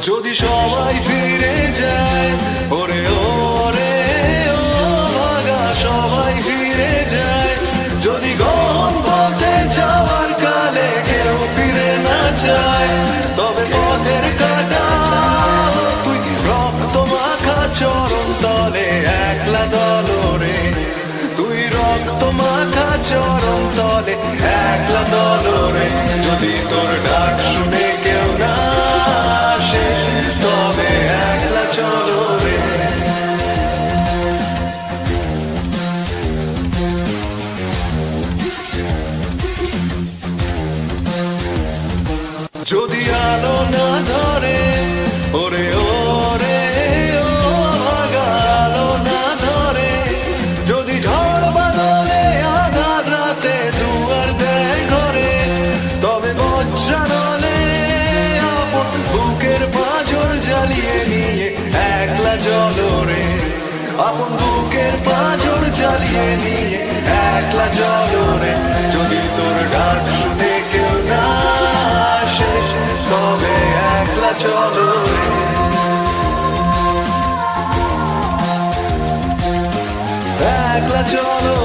যদি সবাই ফিরে যায়, ওরে ওরে ও ভাগা সবাই ফিরে যায়, যদি গহন পথে যাওয়ার কালে কেউ ফিরে না যায়, তবে পথের কাটা তুই রক্ত মাখা চরণ তলে একলা দলরে, তুই রক্ত মাখা চরণ তলে একলা দলরে, যদি তোর ডাক শুনে কেউ না আসে তবে একলা চলো রে। যদি আলো না ধরে, ওরে ওরে ও ভাগা আলো না ধরে, যদি ঝড় বাদলে আধার রাতে দুয়ার দেয় ঘরে, তবে বজ্রানলে আপন বুকের পাঁজর জ্বালিয়ে নিয়ে একলা চলো রে, আপন বুকের পাঁজর জ্বালিয়ে নিয়ে একলা চলো রে, যদি তোর ডাক শুনে কেউ না আসে তবে একলা চলো রে। একলা চলো,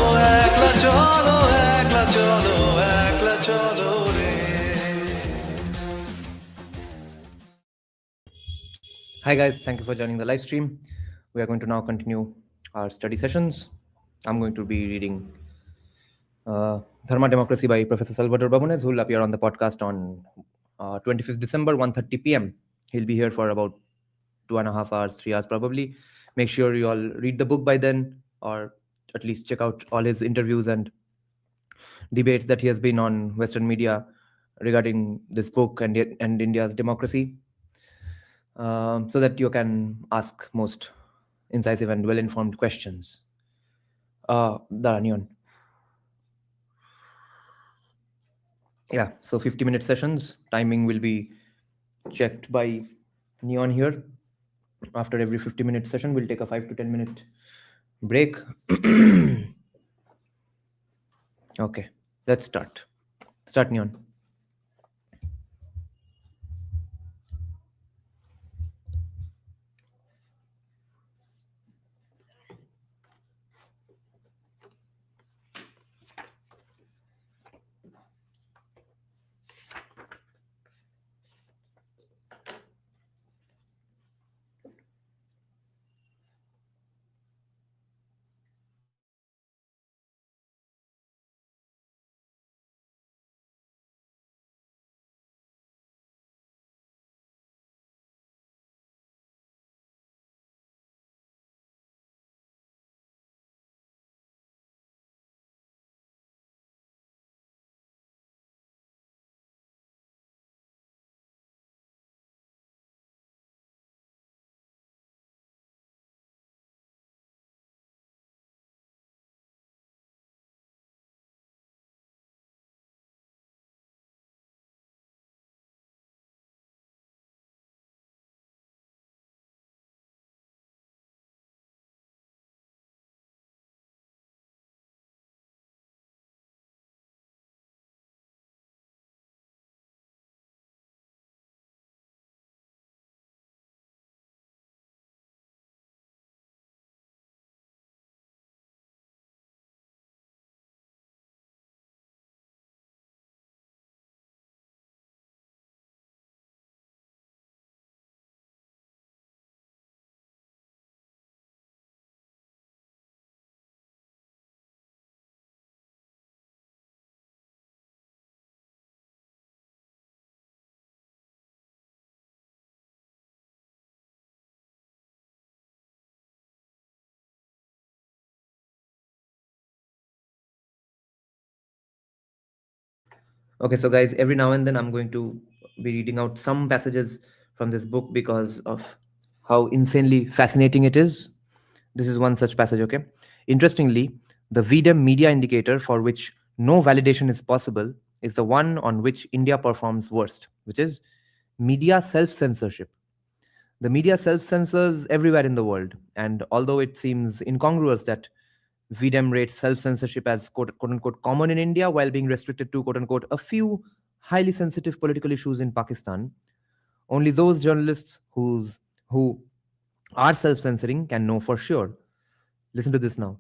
একলা চলো, একলা চলো, একলা চলো রে। Hi guys, thank you for joining the live stream. We are going to now continue our study sessions. I'm going to be reading Dharma Democracy by Professor Salvador Babones, who will appear on the podcast on 25th December, 1:30 p.m. He'll be here for about 2.5 hours, 3 hours probably. Make sure you all read the book by then, or at least check out all his interviews and debates that he has been on Western media regarding this book and India's democracy, so that you can ask most incisive and well-informed questions. Neon. Yeah, so 50-minute sessions. Timing will be checked by Neon here. After every 50-minute session, we'll take a 5 to 10-minute break. Okay, let's start. Start, Neon. Okay, so guys, every now and then I'm going to be reading out some passages from this book because of how insanely fascinating it is. This is one such passage, okay? Interestingly, the VDEM media indicator for which no validation is possible is the one on which India performs worst, which is media self-censorship. The media self-censors everywhere in the world, and although it seems incongruous that VDEM rates self-censorship as quote-unquote common in India while being restricted to quote-unquote a few highly sensitive political issues in Pakistan, Only those journalists who are self-censoring can know for sure. Listen to this now.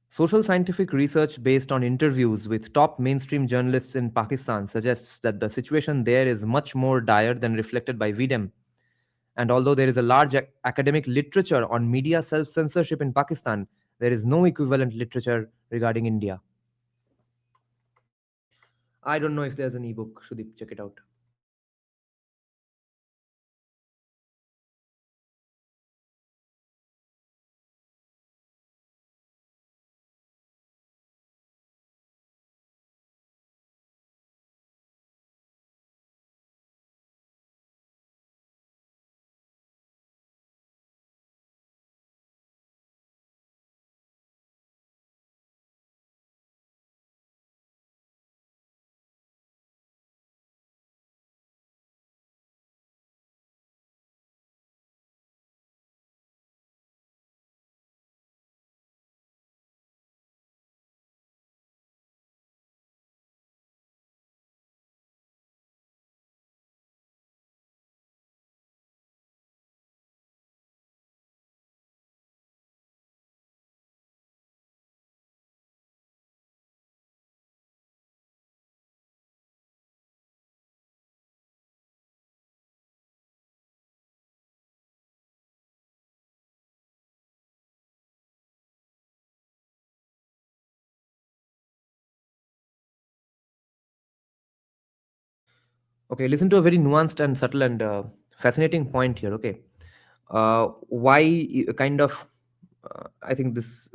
Social scientific research based on interviews with top mainstream journalists in Pakistan suggests that the situation there is much more dire than reflected by VDEM. And although there is a large academic literature on media self censorship in Pakistan, there is no equivalent literature regarding India. I don't know if there's an ebook. Shudip, check it out. Okay, listen to a very nuanced and subtle and fascinating point here. Okay, why kind of I think this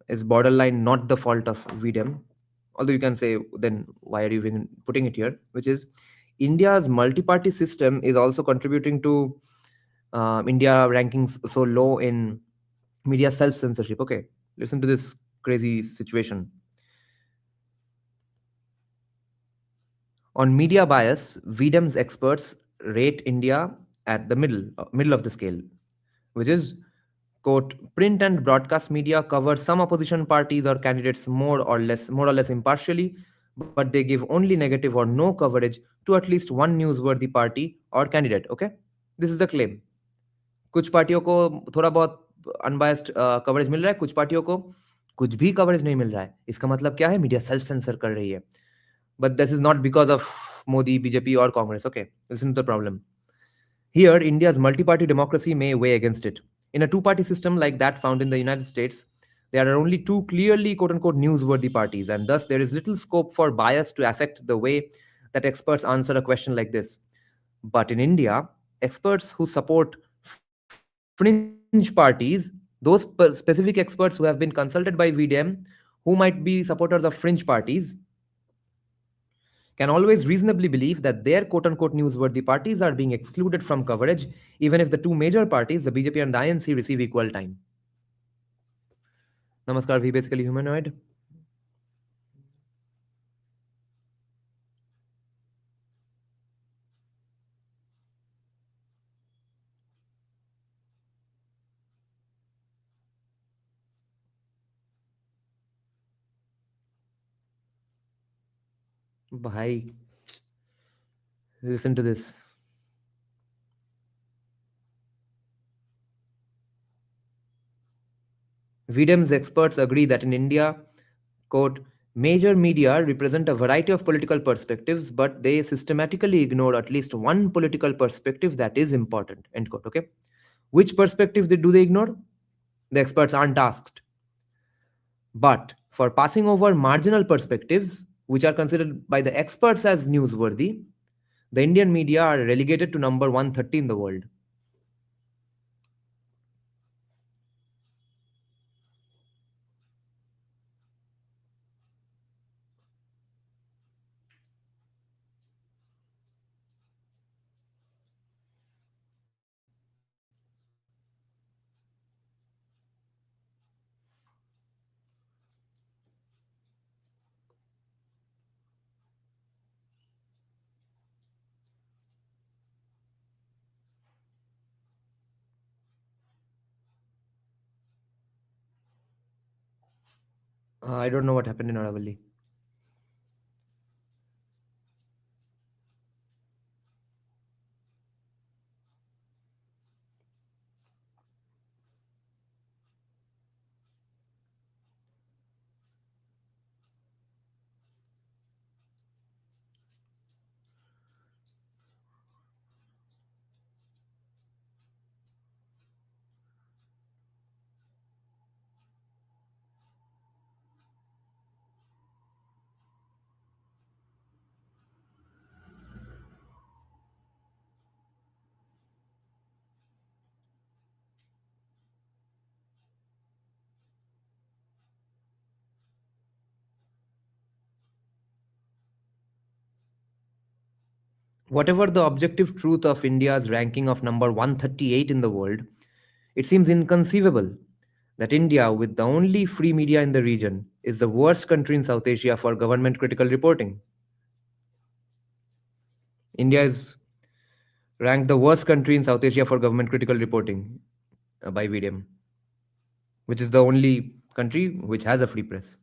is borderline not the fault of VDEM, although you can say then why are you even putting it here, which is India's multi-party system is also contributing to India rankings so low in media self-censorship. Okay, listen to this crazy situation. On media bias, VDEM's experts rate India at the middle of the scale, which is quote print and broadcast media cover some opposition parties or candidates more or less impartially, but they give only negative or no coverage to at least one newsworthy party or candidate. Okay, this is the claim. कुछ पार्टियों को थोड़ा बहुत unbiased coverage मिल रहा है, कुछ पार्टियों को कुछ भी कवरेज नहीं मिल रहा है. इसका मतलब क्या है? मीडिया सेल्फ सेंसर कर रही है. But this is not because of Modi, BJP, or Congress. Okay, listen to the problem. Here, India's multi party democracy may weigh against it. In a two-party system like that found in the United States, there are only two clearly quote unquote newsworthy parties, and thus there is little scope for bias to affect the way that experts answer a question like this. But in India, experts who support fringe parties, those specific experts who have been consulted by VDM, who might be supporters of fringe parties, can always reasonably believe that their quote unquote newsworthy parties are being excluded from coverage, even if the two major parties, the BJP and the INC, receive equal time. Namaskar, we basically humanoid. Bhai, listen to this. VDM's experts agree that in India, quote, major media represent a variety of political perspectives, but they systematically ignore at least one political perspective that is important, end quote, okay? Which perspective do they ignore? The experts aren't asked. But for passing over marginal perspectives, which are considered by the experts as newsworthy, the Indian media are relegated to number 130 in the world. I don't know what happened in Aravali. Whatever the objective truth of India's ranking of number 138 in the world, it seems inconceivable that India, with the only free media in the region, is the worst country in South Asia for government critical reporting. India is ranked the worst country in South Asia for government critical reporting by VDM, which is the only country which has a free press.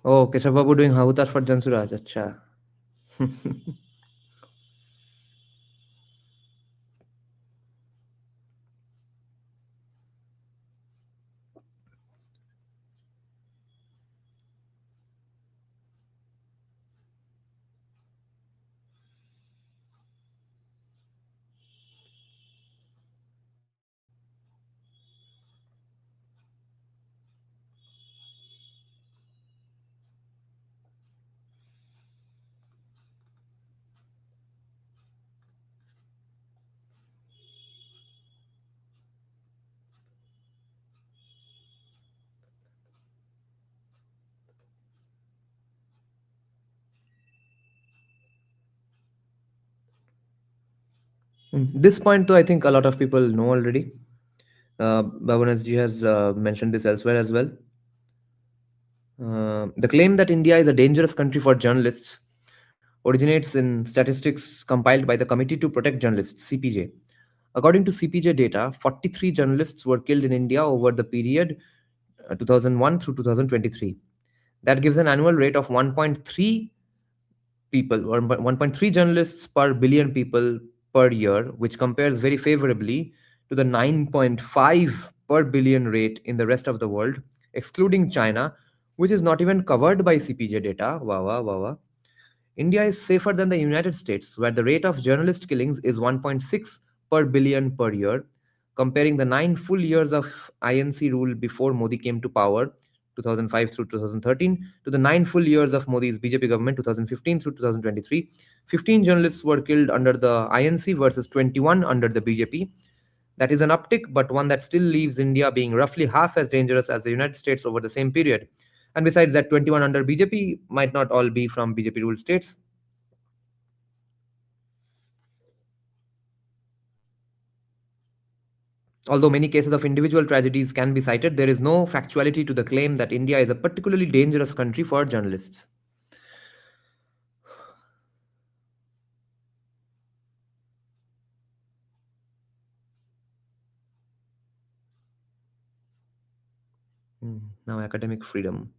Oh, Keshav Babu doing Hahutar for Jansuraj. Acha. This point, though, I think a lot of people know already. Bhavanas ji has mentioned this elsewhere as well. The claim that India is a dangerous country for journalists originates in statistics compiled by the Committee to Protect Journalists, CPJ. According to CPJ data, 43 journalists were killed in India over the period 2001 through 2023. That gives an annual rate of 1.3 people, or 1.3 journalists per billion people per year, which compares very favorably to the 9.5 per billion rate in the rest of the world, excluding China, which is not even covered by CPJ data. Wow, wow, wow, wow. India is safer than the United States, where the rate of journalist killings is 1.6 per billion per year, comparing the 9 full years of INC rule before Modi came to power, 2005 through 2013, to the 9 full years of Modi's BJP government, 2015 through 2023. 15 journalists were killed under the INC versus 21 under the BJP. That is an uptick, but one that still leaves India being roughly half as dangerous as the United States over the same period. And besides that, 21 under BJP might not all be from BJP ruled states. Although many cases of individual tragedies can be cited, there is no factuality to the claim that India is a particularly dangerous country for journalists. Now, academic freedom.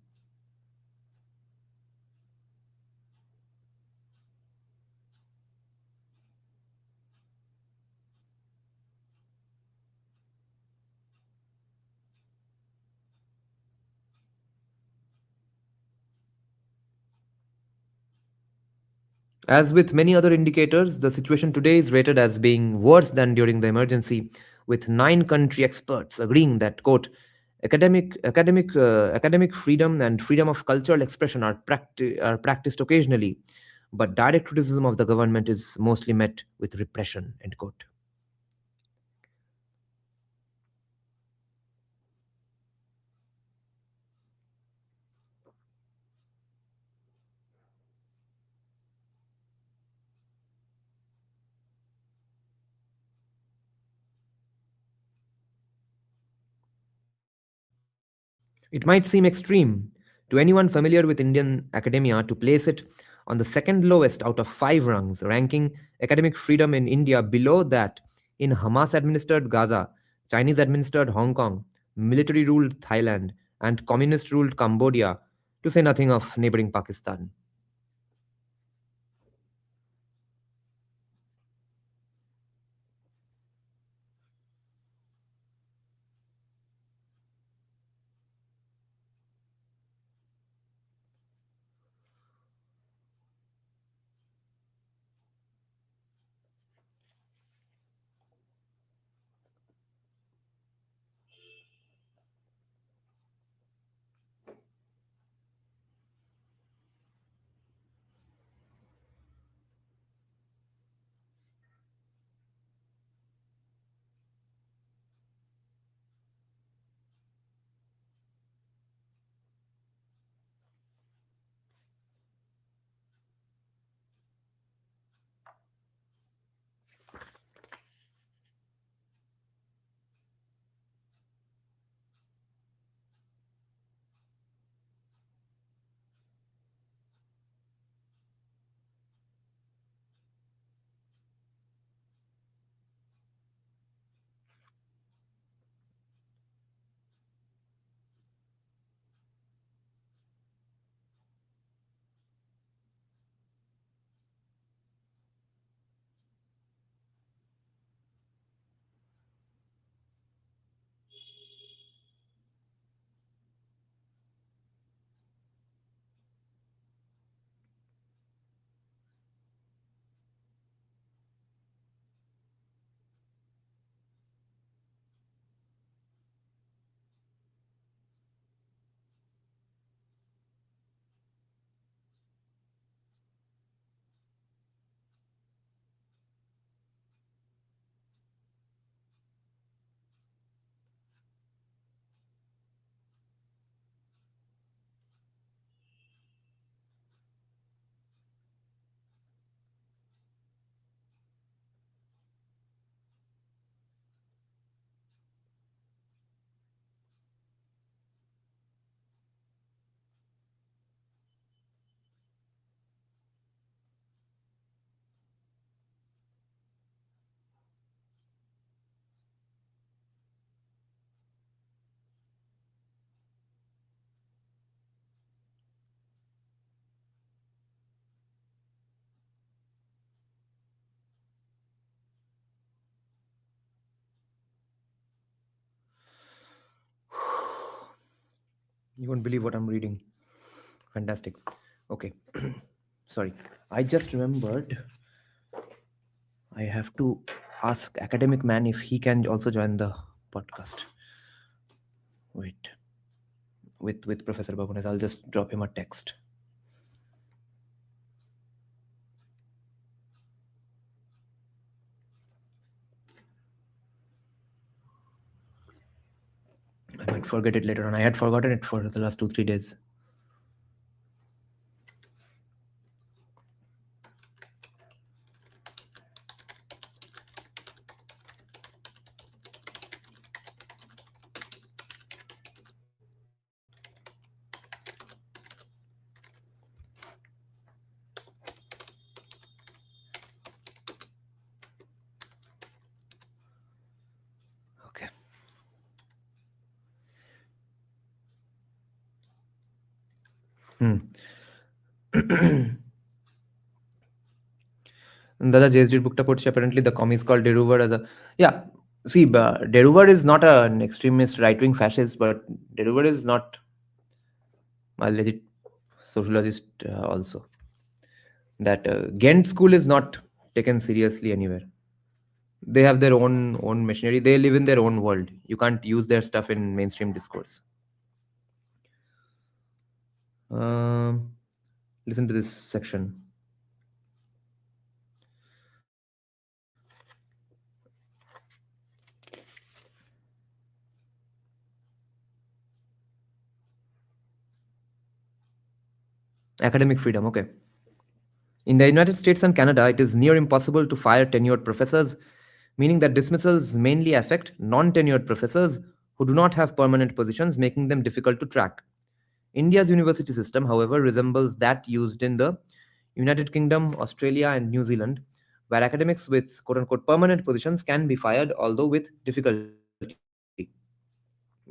As with many other indicators, the situation today is rated as being worse than during the emergency, with 9 country experts agreeing that, quote, academic freedom and freedom of cultural expression are practiced occasionally, but direct criticism of the government is mostly met with repression, end quote. It might seem extreme to anyone familiar with Indian academia to place it on the second lowest out of 5 rungs, ranking academic freedom in India below that in Hamas administered Gaza, Chinese administered Hong Kong, military ruled Thailand, and communist ruled Cambodia, to say nothing of neighboring Pakistan. You won't believe what I'm reading. Fantastic. Okay. Sorry. I just remembered I have to ask Academic Man if he can also join the podcast. Wait. With Professor Babunes, I'll just drop him a text. I might forget it later on. I had forgotten it for the last 2-3 days. দাদা জেএসডির বুকটা পড়ছি, apparently the commie is called Deruvar as a, yeah, see, Deruvar is not an extremist right-wing fascist, but Deruvar is not a legit sociologist also. That Ghent school is not taken seriously anywhere. They have their own machinery, they live in their own world, you can't use their stuff in mainstream discourse. Listen to this section. Academic freedom, okay. In the United States and Canada, it is near impossible to fire tenured professors, meaning that dismissals mainly affect non tenured professors who do not have permanent positions, making them difficult to track. India's university system, however, resembles that used in the United Kingdom, Australia, and New Zealand, where academics with quote unquote permanent positions can be fired, although with difficulty.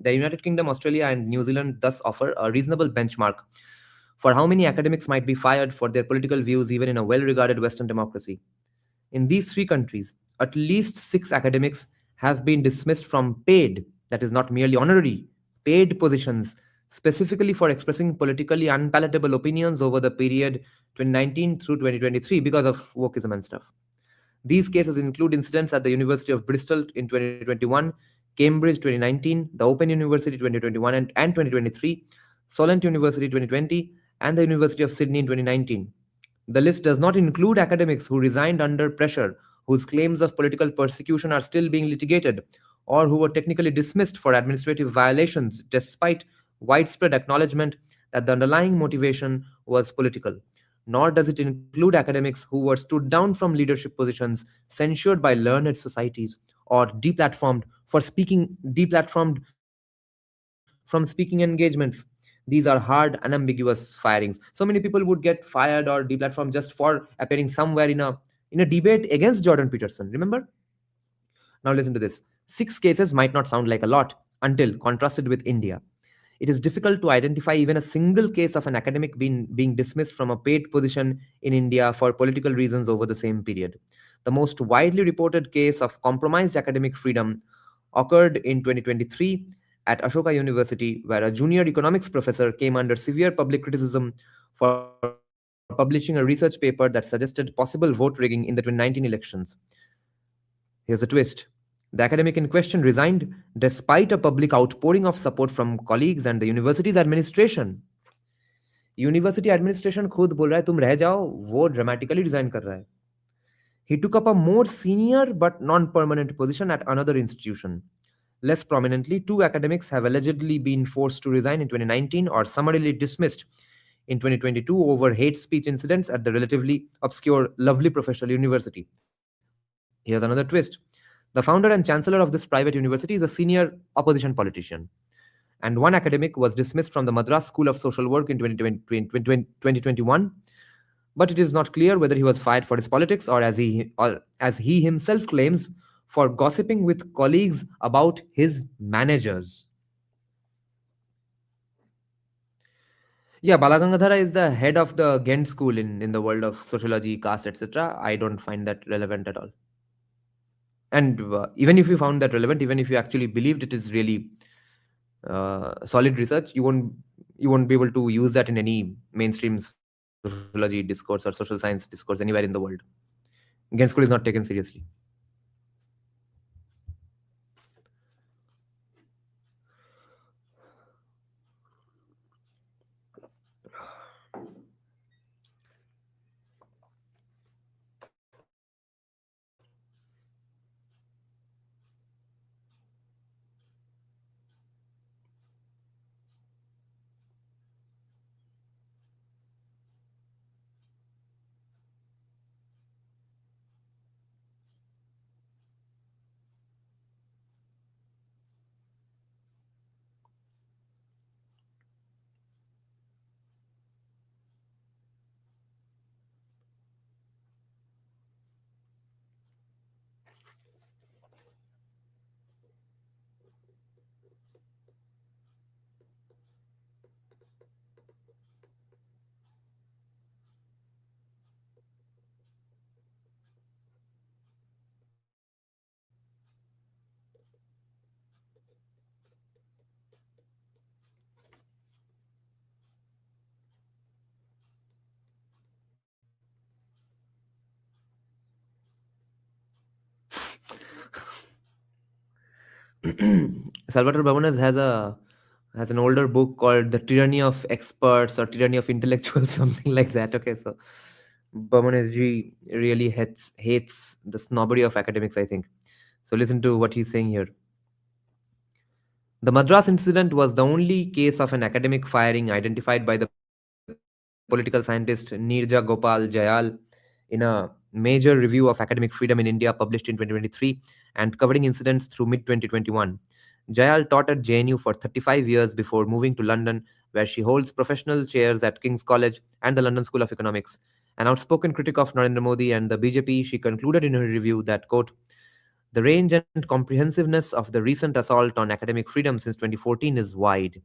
The United Kingdom, Australia, and New Zealand thus offer a reasonable benchmark for how many academics might be fired for their political views, even in a well regarded Western democracy. In these three countries, at least 6 academics have been dismissed from paid, that is not merely honorary, paid positions, specifically for expressing politically unpalatable opinions over the period 2019 through 2023 because of wokeism and stuff. These cases include incidents at the University of Bristol in 2021, Cambridge 2019, the Open University 2021 and 2023, Solent University 2020, and the University of Sydney in 2019. The list does not include academics who resigned under pressure, whose claims of political persecution are still being litigated, or who were technically dismissed for administrative violations despite widespread acknowledgement that the underlying motivation was political. Nor does it include academics who were stood down from leadership positions, censured by learned societies, or deplatformed from speaking engagements. These are hard and ambiguous firings. So many people would get fired or deplatformed just for appearing somewhere in a debate against Jordan Peterson. Remember? Now listen to this. 6 cases might not sound like a lot until contrasted with India. It is difficult to identify even a single case of an academic being dismissed from a paid position in India for political reasons over the same period. The most widely reported case of compromised academic freedom occurred in 2023 at Ashoka University, where a junior economics professor came under severe public criticism for publishing a research paper that suggested possible vote rigging in the 2019 elections. Here's a twist. The academic in question resigned despite a public outpouring of support from colleagues and the university's administration. University administration खुद बोल रहा है तुम रह जाओ, वो dramatically resign कर रहा है. He took up a more senior but non-permanent position at another institution. Less prominently, 2 academics have allegedly been forced to resign in 2019 or summarily dismissed in 2022 over hate speech incidents at the relatively obscure Lovely Professional University. Here's another twist. The founder and chancellor of this private university is a senior opposition politician. And one academic was dismissed from the Madras School of Social Work in 2021, but it is not clear whether he was fired for his politics or as he himself claims, for gossiping with colleagues about his managers. Yeah, Balagangadhara is the head of the Ghent school in the world of sociology, caste, etc. I don't find that relevant at all. And even if you found that relevant, even if you actually believed it is really solid research, you won't be able to use that in any mainstream sociology discourse or social science discourse anywhere in the world. Ghent school is not taken seriously. Salvatore Babones has an older book called The Tyranny of Experts or Tyranny of Intellectuals, something like that. Okay, so Babones ji really hates the snobbery of academics, I think. So listen to what he's saying here. The Madras incident was the only case of an academic firing identified by the political scientist Neerja Gopal Jayal in a major review of academic freedom in India published in 2023 and covering incidents through mid 2021. Jayal taught at JNU for 35 years before moving to London, where she holds professional chairs at King's College and the London School of Economics. An outspoken critic of Narendra Modi and the BJP, she concluded in her review that, quote, the range and comprehensiveness of the recent assault on academic freedom since 2014 is wide.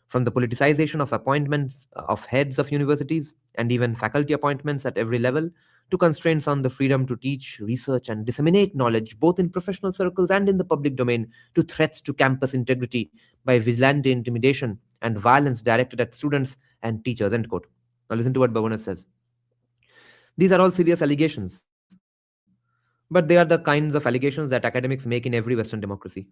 From the politicization of appointments of heads of universities and even faculty appointments at every level, to constraints on the freedom to teach, research, and disseminate knowledge both in professional circles and in the public domain, to threats to campus integrity by vigilante intimidation and violence directed at students and teachers. End quote. Now listen to what Bhavanas says. These are all serious allegations, but they are the kinds of allegations that academics make in every Western democracy.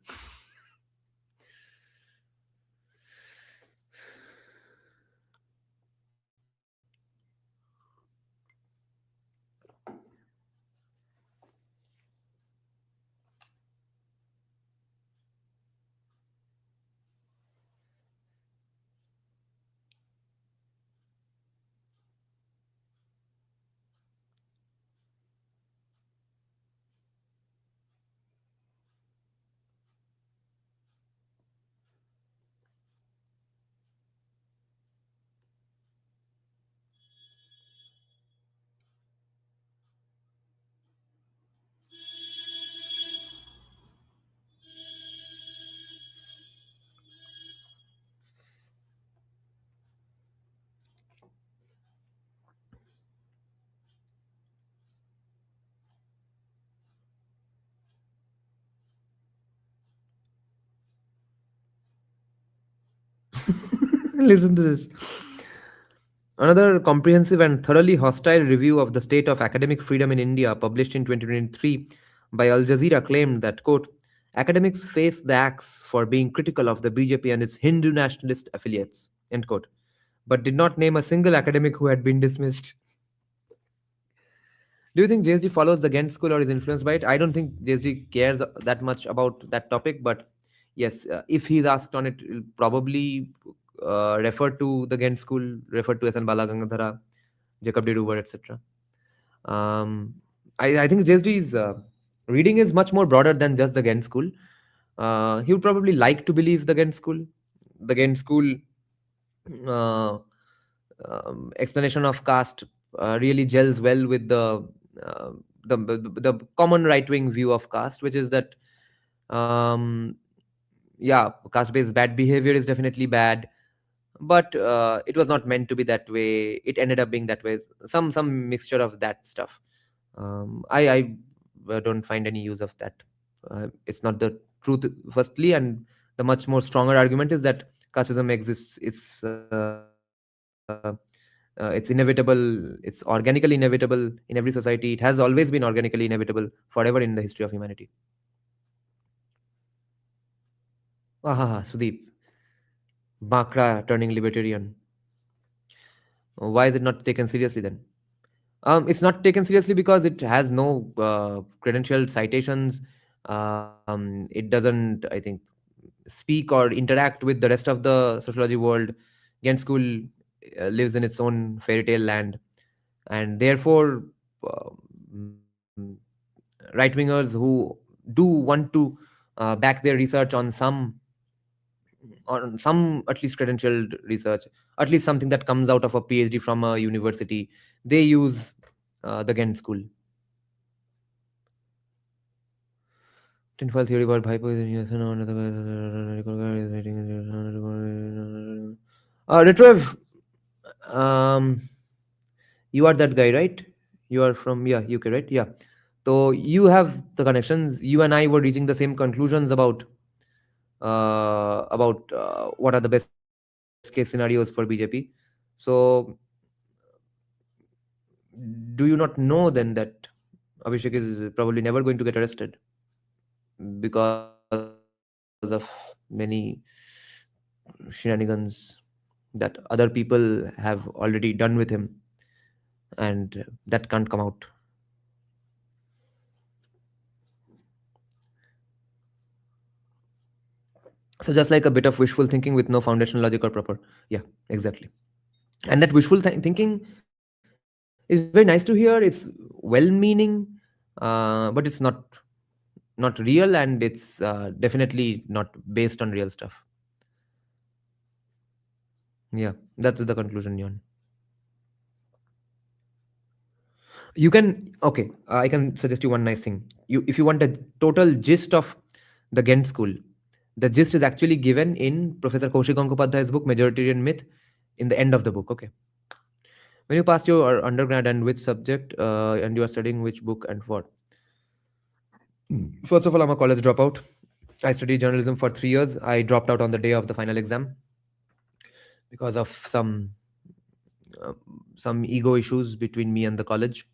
Listen to this. Another comprehensive and thoroughly hostile review of the state of academic freedom in India, published in 2023 by Al Jazeera, claimed that, quote, academics face the axe for being critical of the BJP and its Hindu nationalist affiliates, end quote, but did not name a single academic who had been dismissed. Do you think JSD follows the Ghent school or is influenced by it? I don't think JSD cares that much about that topic, but yes, if he's asked on it, he'll probably refer to the Ghent school, refer to SN Balagangadhara, Jacob de Duver, etc. Um, I think JSD's reading is much more broader than just the Ghent school. He would probably like to believe the Ghent school. The Ghent school uh, explanation of caste really gels well with uh, the common right wing view of caste, which is that um, yeah, caste based bad behavior is definitely bad, but it was not meant to be that way. It ended up being that way. Some mixture of that stuff. I don't find any use of that. It's not the truth, firstly, and the much more stronger argument is that casteism exists. It's inevitable. It's organically inevitable in every society. It has always been organically inevitable forever in the history of humanity. Sudeep, Bakra turning libertarian. Why is it not taken seriously then? It's not taken seriously because it has no credentialed citations. It doesn't, I think, speak or interact with the rest of the sociology world. Ghent School lives in its own fairy tale land, and therefore, right wingers who do want to back their research on some at least credentialed research, at least something that comes out of a PhD from a university, they use the Ghent School. Tinfoil theory about hypo is in use in Retrieve. Um, you are that guy, right? You are from UK, right? Yeah. So you have the connections. You and I were reaching the same conclusions about what are the best case scenarios for BJP. So do you not know then that Abhishek is probably never going to get arrested because of many shenanigans that other people have already done with him, and that can't come out. So just like a bit of wishful thinking with no foundational logic or proper. Yeah, exactly. And that wishful thinking is very nice to hear. It's well-meaning, but it's not real, and it's definitely not based on real stuff. Yeah, that's the conclusion, Yon. You can, okay, I can suggest you one nice thing. You, if you want a total gist of the Ghent school, the gist is actually given in Professor Kaushik Gangopadhyay's book Majoritarian Myth, in the end of the book. Okay, when you passed your undergrad and which subject, and you are studying which book and what? First of all, I'm a college dropout. I studied journalism for 3 years. I dropped out on the day of the final exam because of uh, some ego issues between me and the college.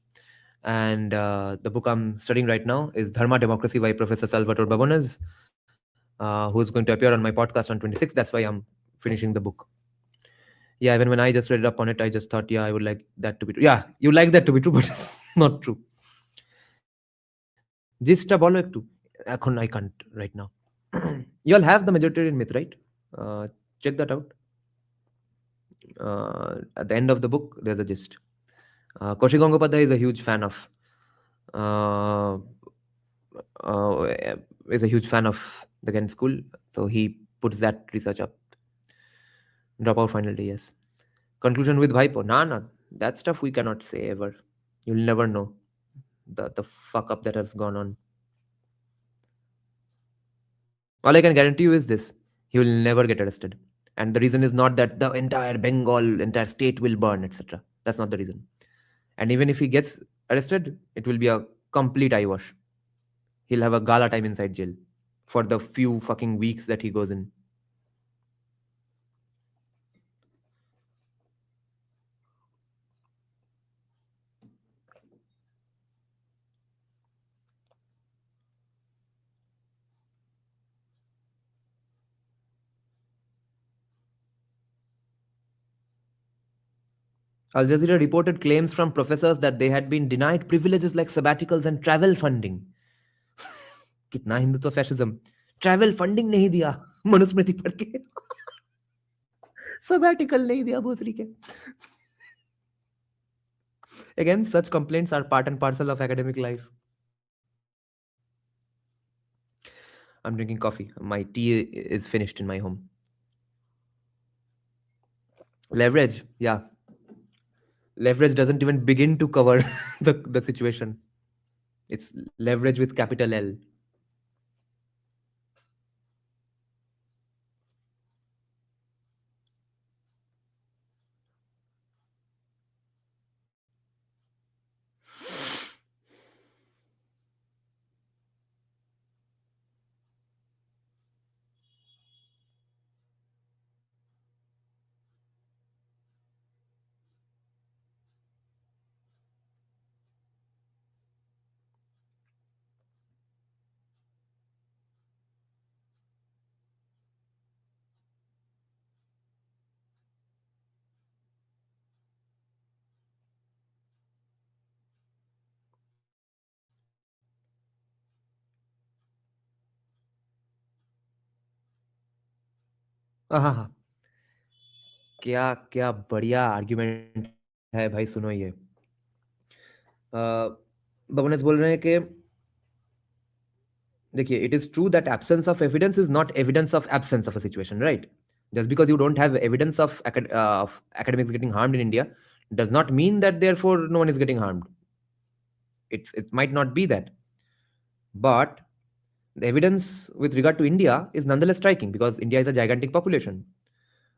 And the book I'm studying right now is Dharma Democracy by Professor Salvatore Babones, who's going to appear on my podcast on 26th. That's why I'm finishing the book. Yeah, even when I just read up on it, I just thought, yeah, I would like that to be true. Yeah, you like that to be true, but it's not true. Gista bolo ektu. Ekhon I can't right now. You all have the majoritarian myth, right? Check that out. At the end of the book, there's a gist. Kaushik Gangopadhyay is a huge fan of uh, is a huge fan of the Ghent school, so he puts that research up. Dropout final day, yes. Conclusion with Bhaipo. Nah, that stuff we cannot say ever. You'll never know the fuck up that has gone on. All I can guarantee you is this: he will never get arrested. And the reason is not that the entire Bengal, entire state will burn, etc. That's not the reason. And even if he gets arrested, it will be a complete eyewash. He'll have a gala time inside jail for the few fucking weeks that he goes in. Al Jazeera reported claims from professors that they had been denied privileges like sabbaticals and travel funding. कितना Hindutva fascism, travel funding नहीं दिया मनुस्मृति पढ़ के, sabbatical नहीं दिया भोसरी के. Again, such complaints are part and parcel of academic life. I'm drinking coffee. My tea is finished in my home. Leverage, yeah. Leverage doesn't even begin to cover the situation. It's leverage with capital L. आहा, क्या क्या बढ़िया argument है भाई, सुनो ये. बबनेस बोल रहे हैं कि देखिए, it is true that absence of evidence is not evidence of absence of a situation, right? Just because you don't have evidence of academics getting harmed in India does not mean that therefore no one is getting harmed. It might not be that, but the evidence with regard to India is nonetheless striking because India is a gigantic population.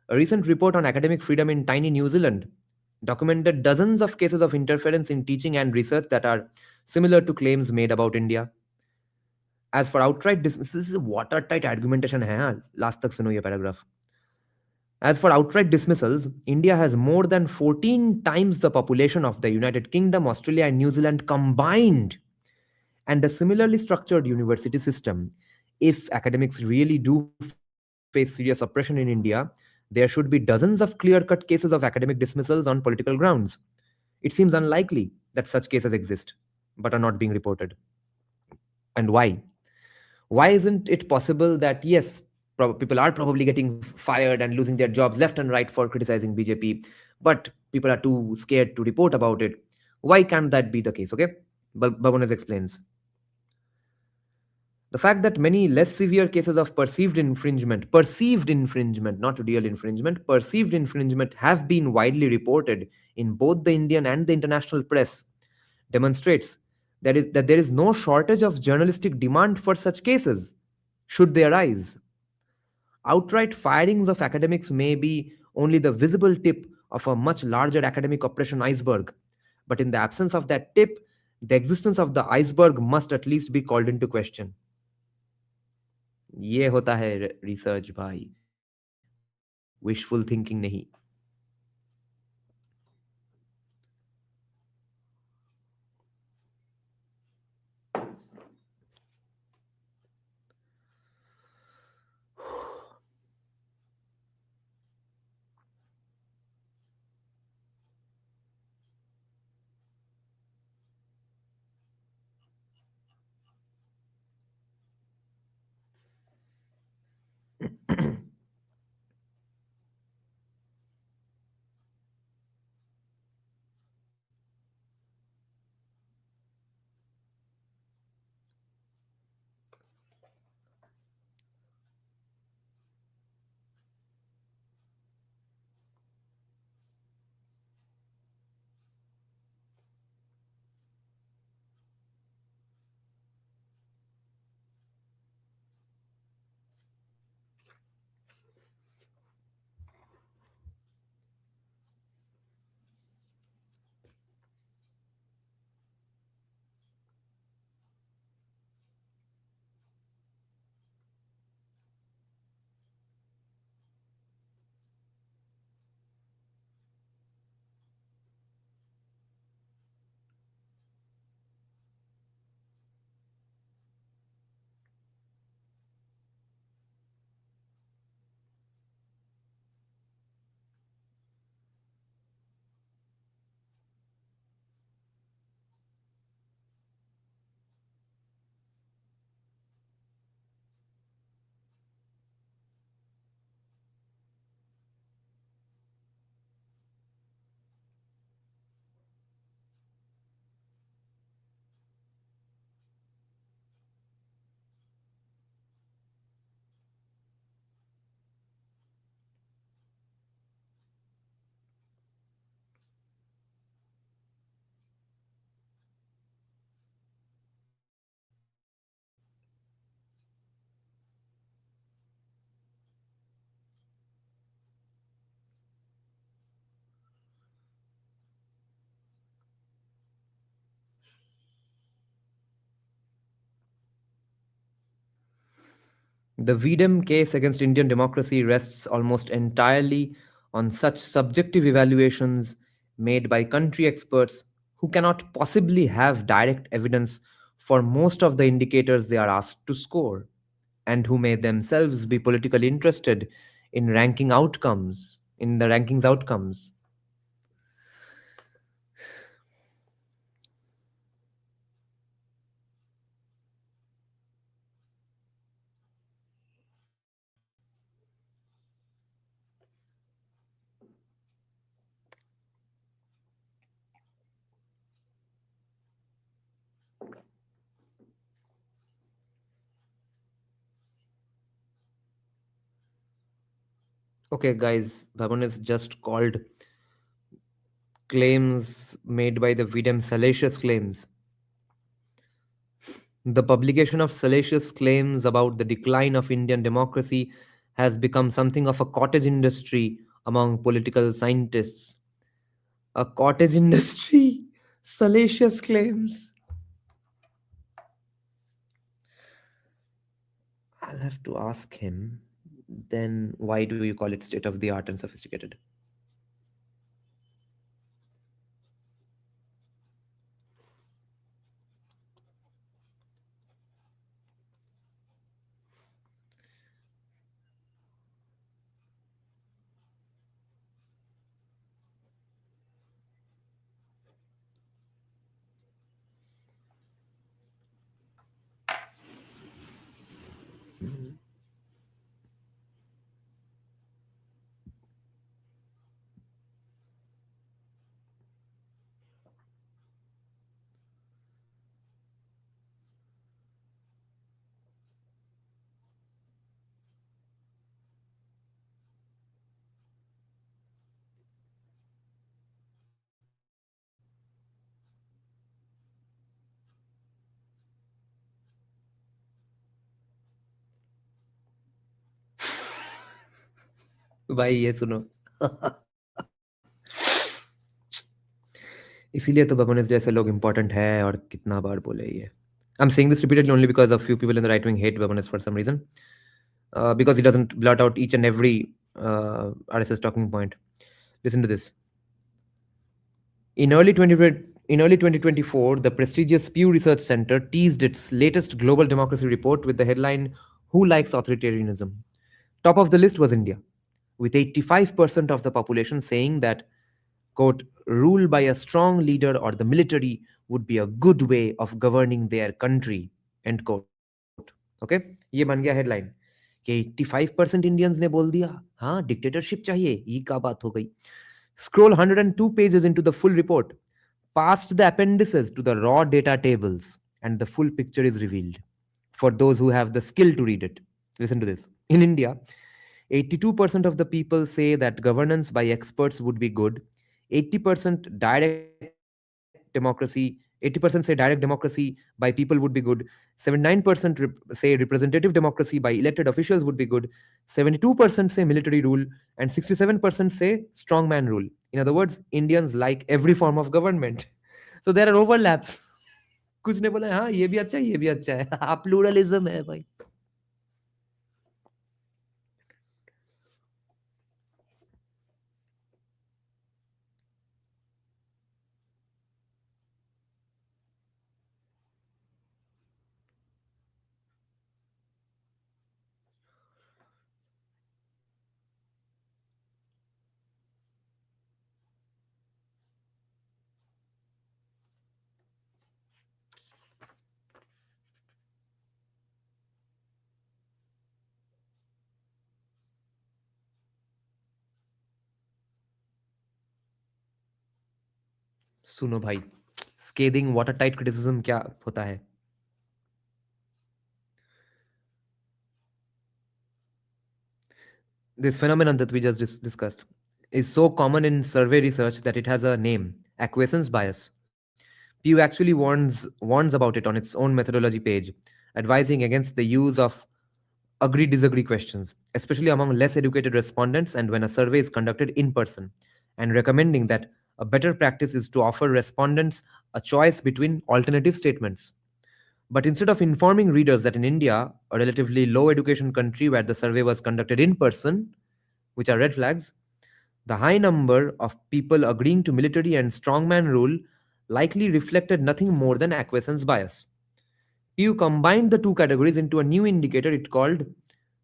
A recent report on academic freedom in tiny New Zealand documented dozens of cases of interference in teaching and research that are similar to claims made about India. As for outright this is watertight argumentation hai, last tak suno ye paragraph. As for outright dismissals, India has more than 14 times the population of the United Kingdom, Australia, and New Zealand combined, and a similarly structured university system. if academics really do face serious oppression in India, there should be dozens of clear cut cases of academic dismissals on political grounds. It seems unlikely that such cases exist, but are not being reported. And why? Why isn't it possible that, yes, people are probably getting fired and losing their jobs left and right for criticizing BJP, but people are too scared to report about it? Why can't that be the case? Okay, Babones explains. The fact that many less severe cases of perceived infringement, not real infringement, perceived infringement have been widely reported in both the Indian and the international press demonstrates that there is no shortage of journalistic demand for such cases, should they arise. Outright firings of academics may be only the visible tip of a much larger academic oppression iceberg. But in the absence of that tip, the existence of the iceberg must at least be called into question. ये होता है research भाई, wishful thinking नहीं. The VDEM case against Indian democracy rests almost entirely on such subjective evaluations made by country experts who cannot possibly have direct evidence for most of the indicators they are asked to score, and who may themselves be politically interested in in the rankings outcomes. Okay, guys, Bhavan is just called claims made by the VDEM salacious claims. The publication of salacious claims about the decline of Indian democracy has become something of a cottage industry among political scientists. A cottage industry? Salacious claims. I'll have to ask him. Then why do you call it state of the art and sophisticated? भाई ये सुनो। इसीलिए तो बबनेस जैसे लोग important है, और कितना बार बोले ये। I am saying this repeatedly only because a few people in the right wing hate Bhabanes for some reason, because he doesn't blurt out each and every RSS talking point. Listen to this. In early 2024, the prestigious Pew Research Center teased its latest global democracy report with the headline, "Who Likes Authoritarianism?" Top of the list was India, with 85% of the population saying that, quote, rule by a strong leader or the military would be a good way of governing their country, end quote. Okay, ये बन गया headline कि 85% Indians ने बोल दिया हाँ dictatorship चाहिए, ये क्या बात हो गई। Scroll 102 pages into the full report, past the appendices to the raw data tables, and the full picture is revealed for those who have the skill to read it. Listen to this. In India, 82% of the people say that governance by experts would be good. 80% direct democracy, 80% say direct democracy by people would be good. 79% say representative democracy by elected officials would be good. 72% say military rule, and 67% say strongman rule. In other words, Indians like every form of government. So there are overlaps. कुछ ने बोला हाँ ये भी अच्छा है, ये भी अच्छा है। आप प्लूरलिज्म है भाई। सुनो भाई, स्केदिंग वाटर टाइट क्रिटिसिज्म क्या होता है? This phenomenon that we just discussed is so common in survey research that it has a name, acquiescence bias. Pew actually warns about it on its own methodology page, advising against the use of agree disagree questions, especially among less educated respondents and when a survey is conducted in person, and recommending that a better practice is to offer respondents a choice between alternative statements. But instead of informing readers that in India, a relatively low education country where the survey was conducted in person, which are red flags, the high number of people agreeing to military and strongman rule likely reflected nothing more than acquiescence bias. Pew combined the two categories into a new indicator it called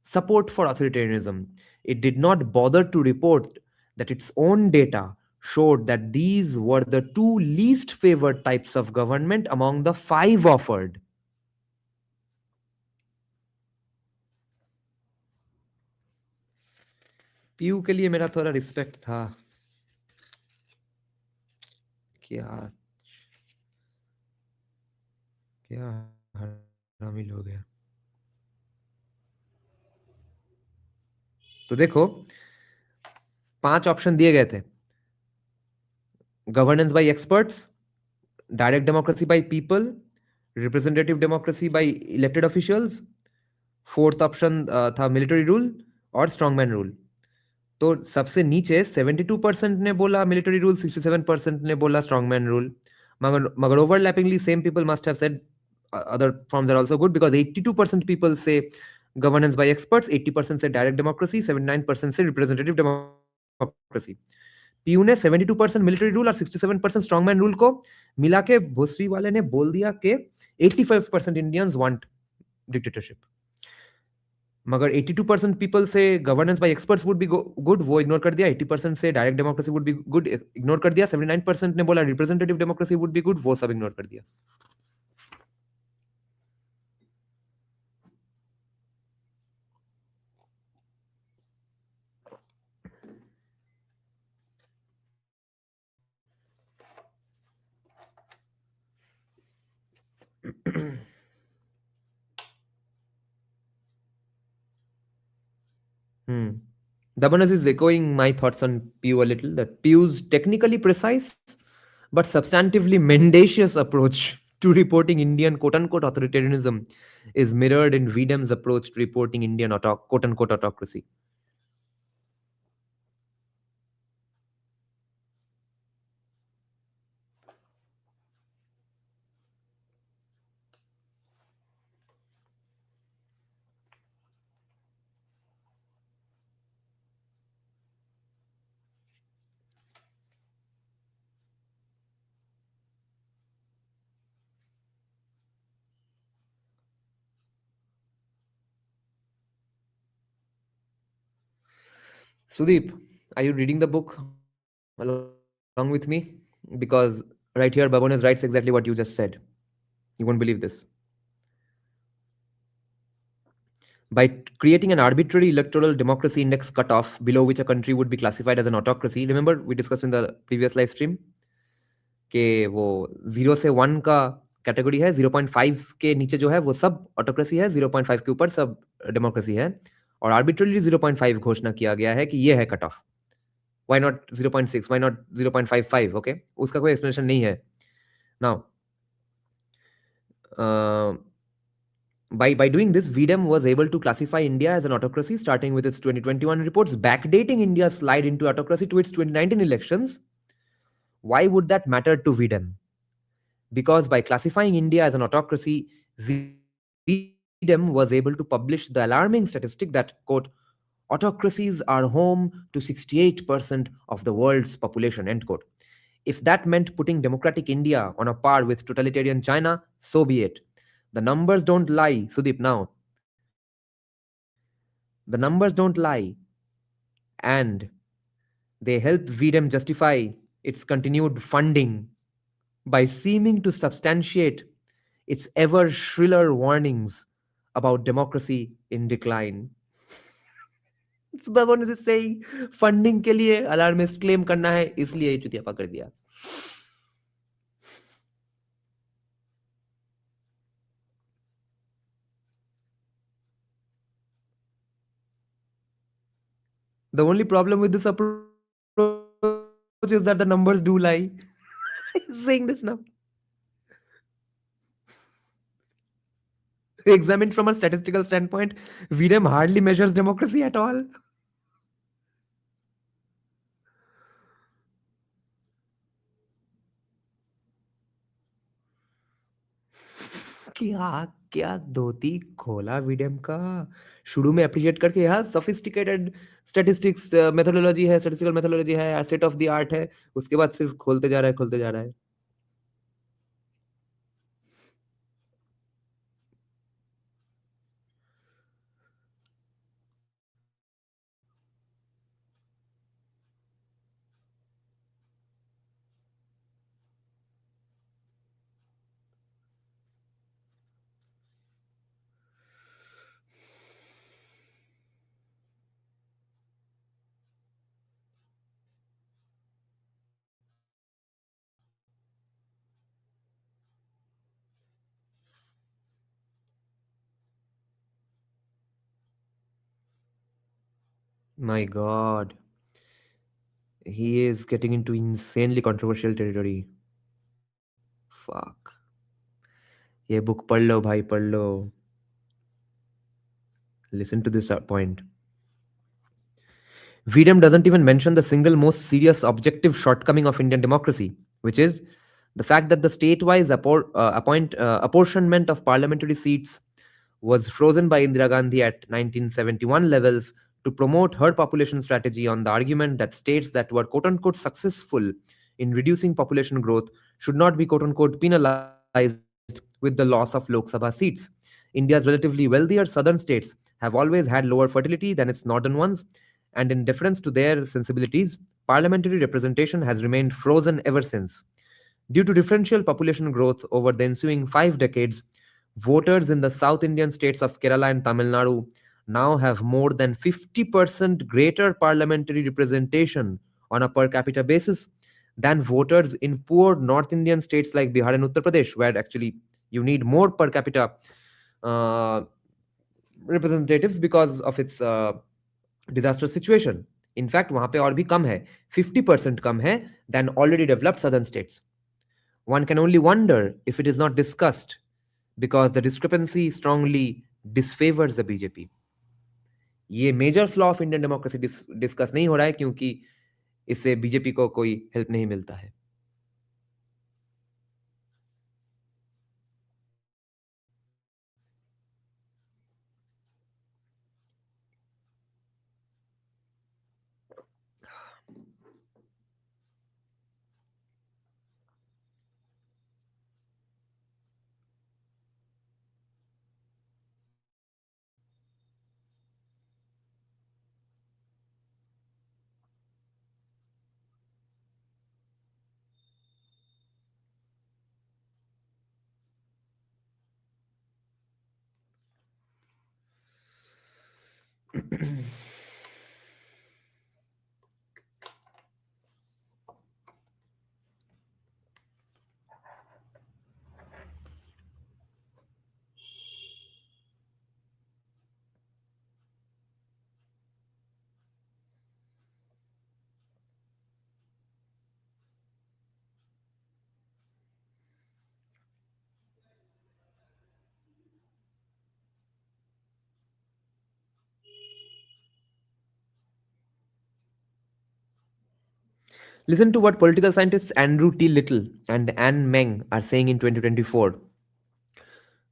support for authoritarianism. It did not bother to report that its own data showed that these were the two least favored types of government among the five offered. PU के लिए मेरा थोड़ा respect था। क्या क्या हरामी लोग हैं। तो देखो 5 ऑप्शन दिए गए थे। Governance by experts, direct democracy by people, representative democracy by elected officials, fourth option था मिलिट्री रूल और स्ट्रॉन्गमैन रूल। तो सबसे नीचे 72% ने बोला मिलिट्री रूल, 67% ने बोला स्ट्रॉन्गमैन रूल। मगर overlappingly same people must have said other forms are also good, because 82% people say governance by experts, 80% say direct democracy, 79% say representative democracy. PU ने 72% मिलिट्री रूल और 67% स्ट्रॉन्गमैन रूल को मिला के भोसरी वाले ने बोल दिया कि 85% इंडियंस वांट डिक्टेटरशिप। मगर 82% पीपल से governance by experts would be good, वो इग्नोर कर दिया। 80% से direct democracy would be good, ignore कर दिया। 79% ने बोला representative democracy would be good, वो सब इग्नोर कर दिया। Hmm. Dabanas is echoing my thoughts on Pew a little. That Pew's technically precise but substantively mendacious approach to reporting Indian quote unquote authoritarianism is mirrored in VDEM's approach to reporting Indian quote unquote autocracy. Sudeep, are you reading the book along with me? Because right here, Babonas writes exactly what you just said. You won't believe this. By creating an arbitrary electoral democracy index cutoff below which a country would be classified as an autocracy, remember we discussed in the previous live stream कि वो 0 से 1 का category है, 0.5 के नीचे जो है वो सब ऑटोक्रेसी है, 0.5 के ऊपर सब डेमोक्रेसी है, और आर्बिट्रली 0.5 घोषणा किया गया है कि ये है cut off. Why not 0.6? Why not 0.55? Okay, उसका कोई एक्सप्लेनेशन नहीं है. Now, uh, by doing this, VDEM was able to classify India as an autocracy, starting with its 2021 reports, backdating India's slide into autocracy to its 2019 elections. Why would that matter to VDEM? Because by classifying India as an autocracy, VDEM was able to publish the alarming statistic that, quote, autocracies are home to 68% of the world's population, end quote. If that meant putting democratic India on a par with totalitarian China, so be it. The numbers don't lie, Sudeep. Now, the numbers don't lie, and they help VDEM justify its continued funding by seeming to substantiate its ever shriller warnings about democracy in decline. Babon is saying funding के लिए alarmist claim करना है, इसलिए ये चुतिया पकड़ दिया. The only problem with this approach is that the numbers do lie. He's saying this now. Examined from a statistical standpoint, VDEM hardly measures democracy at all. क्या क्या धोती खोला वीडियम का. शुरू में अप्रिशिएट करके यार सोफिस्टिकेटेड स्टैटिस्टिक्स मेथोडोलॉजी है, statistical methodology है, स्टेट ऑफ द आर्ट है. उसके बाद सिर्फ खोलते जा रहा है, खोलते जा रहा है. My God, he is getting into insanely controversial territory. Fuck. ये बुक पढ़ लो भाई, पढ़ लो. Listen to this point. VDEM doesn't even mention the single most serious objective shortcoming of Indian democracy, which is the fact that the state-wise apportionment of parliamentary seats was frozen by Indira Gandhi at 1971 levels to promote her population strategy on the argument that states that were quote unquote successful in reducing population growth should not be quote unquote penalized with the loss of Lok Sabha seats. India's relatively wealthier southern states have always had lower fertility than its northern ones, and in deference to their sensibilities, parliamentary representation has remained frozen ever since. Due to differential population growth over the ensuing 5 decades, voters in the South Indian states of Kerala and Tamil Nadu now have more than 50% greater parliamentary representation on a per capita basis than voters in poor North Indian states like Bihar and Uttar Pradesh, where actually you need more per capita uh, representatives because of its disastrous situation. In fact, वहां पे और भी कम है, 50% कम है than already developed southern states. One can only wonder if it is not discussed because the discrepancy strongly disfavors the BJP. ये major flaw of Indian democracy discuss नहीं हो रहा है क्योंकि इससे बीजेपी को कोई हेल्प नहीं मिलता है. Listen to what political scientists Andrew T. Little and Anne Meng are saying in 2024.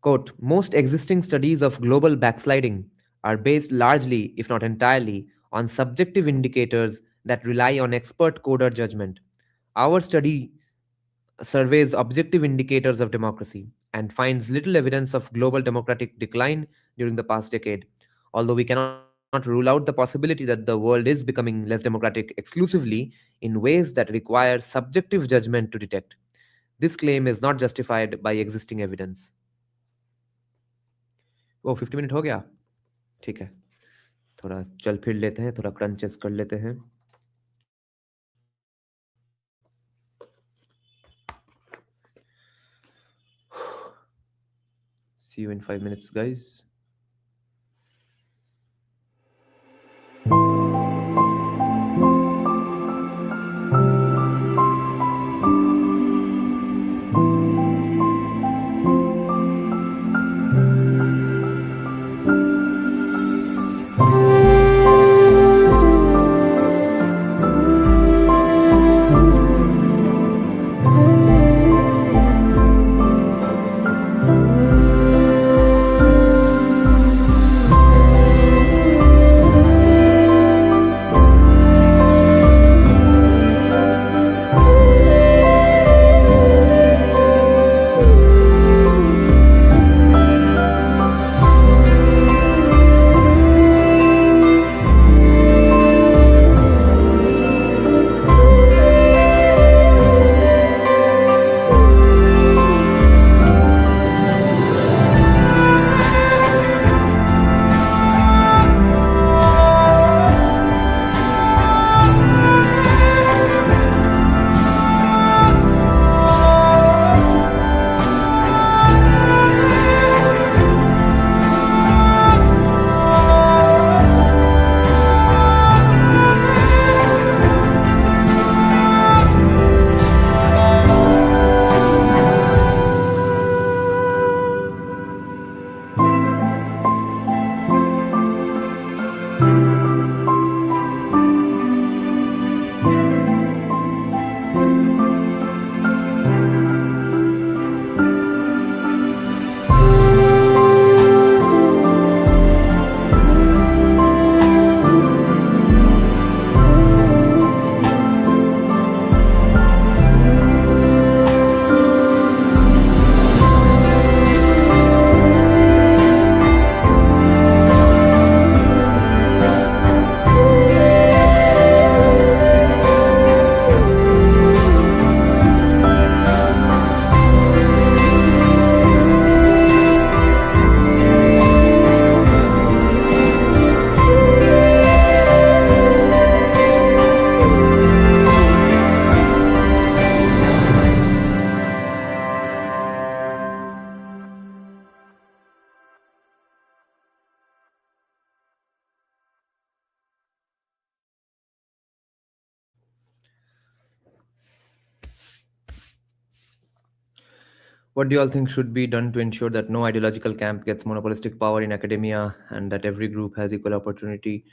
Quote, most existing studies of global backsliding are based largely, if not entirely, on subjective indicators that rely on expert coder judgment. Our study surveys objective indicators of democracy and finds little evidence of global democratic decline during the past decade. Although we cannot rule out the possibility that the world is becoming less democratic exclusively in ways that require subjective judgment to detect. This claim is not justified by existing evidence. वो 50 minute हो गया. ठीक है, थोड़ा चल फिर लेते हैं, थोड़ा क्रंचेस कर लेते हैं. See you in 5 minutes, guys. What do you all think should be done to ensure that no ideological camp gets monopolistic power in academia and that every group has equal opportunity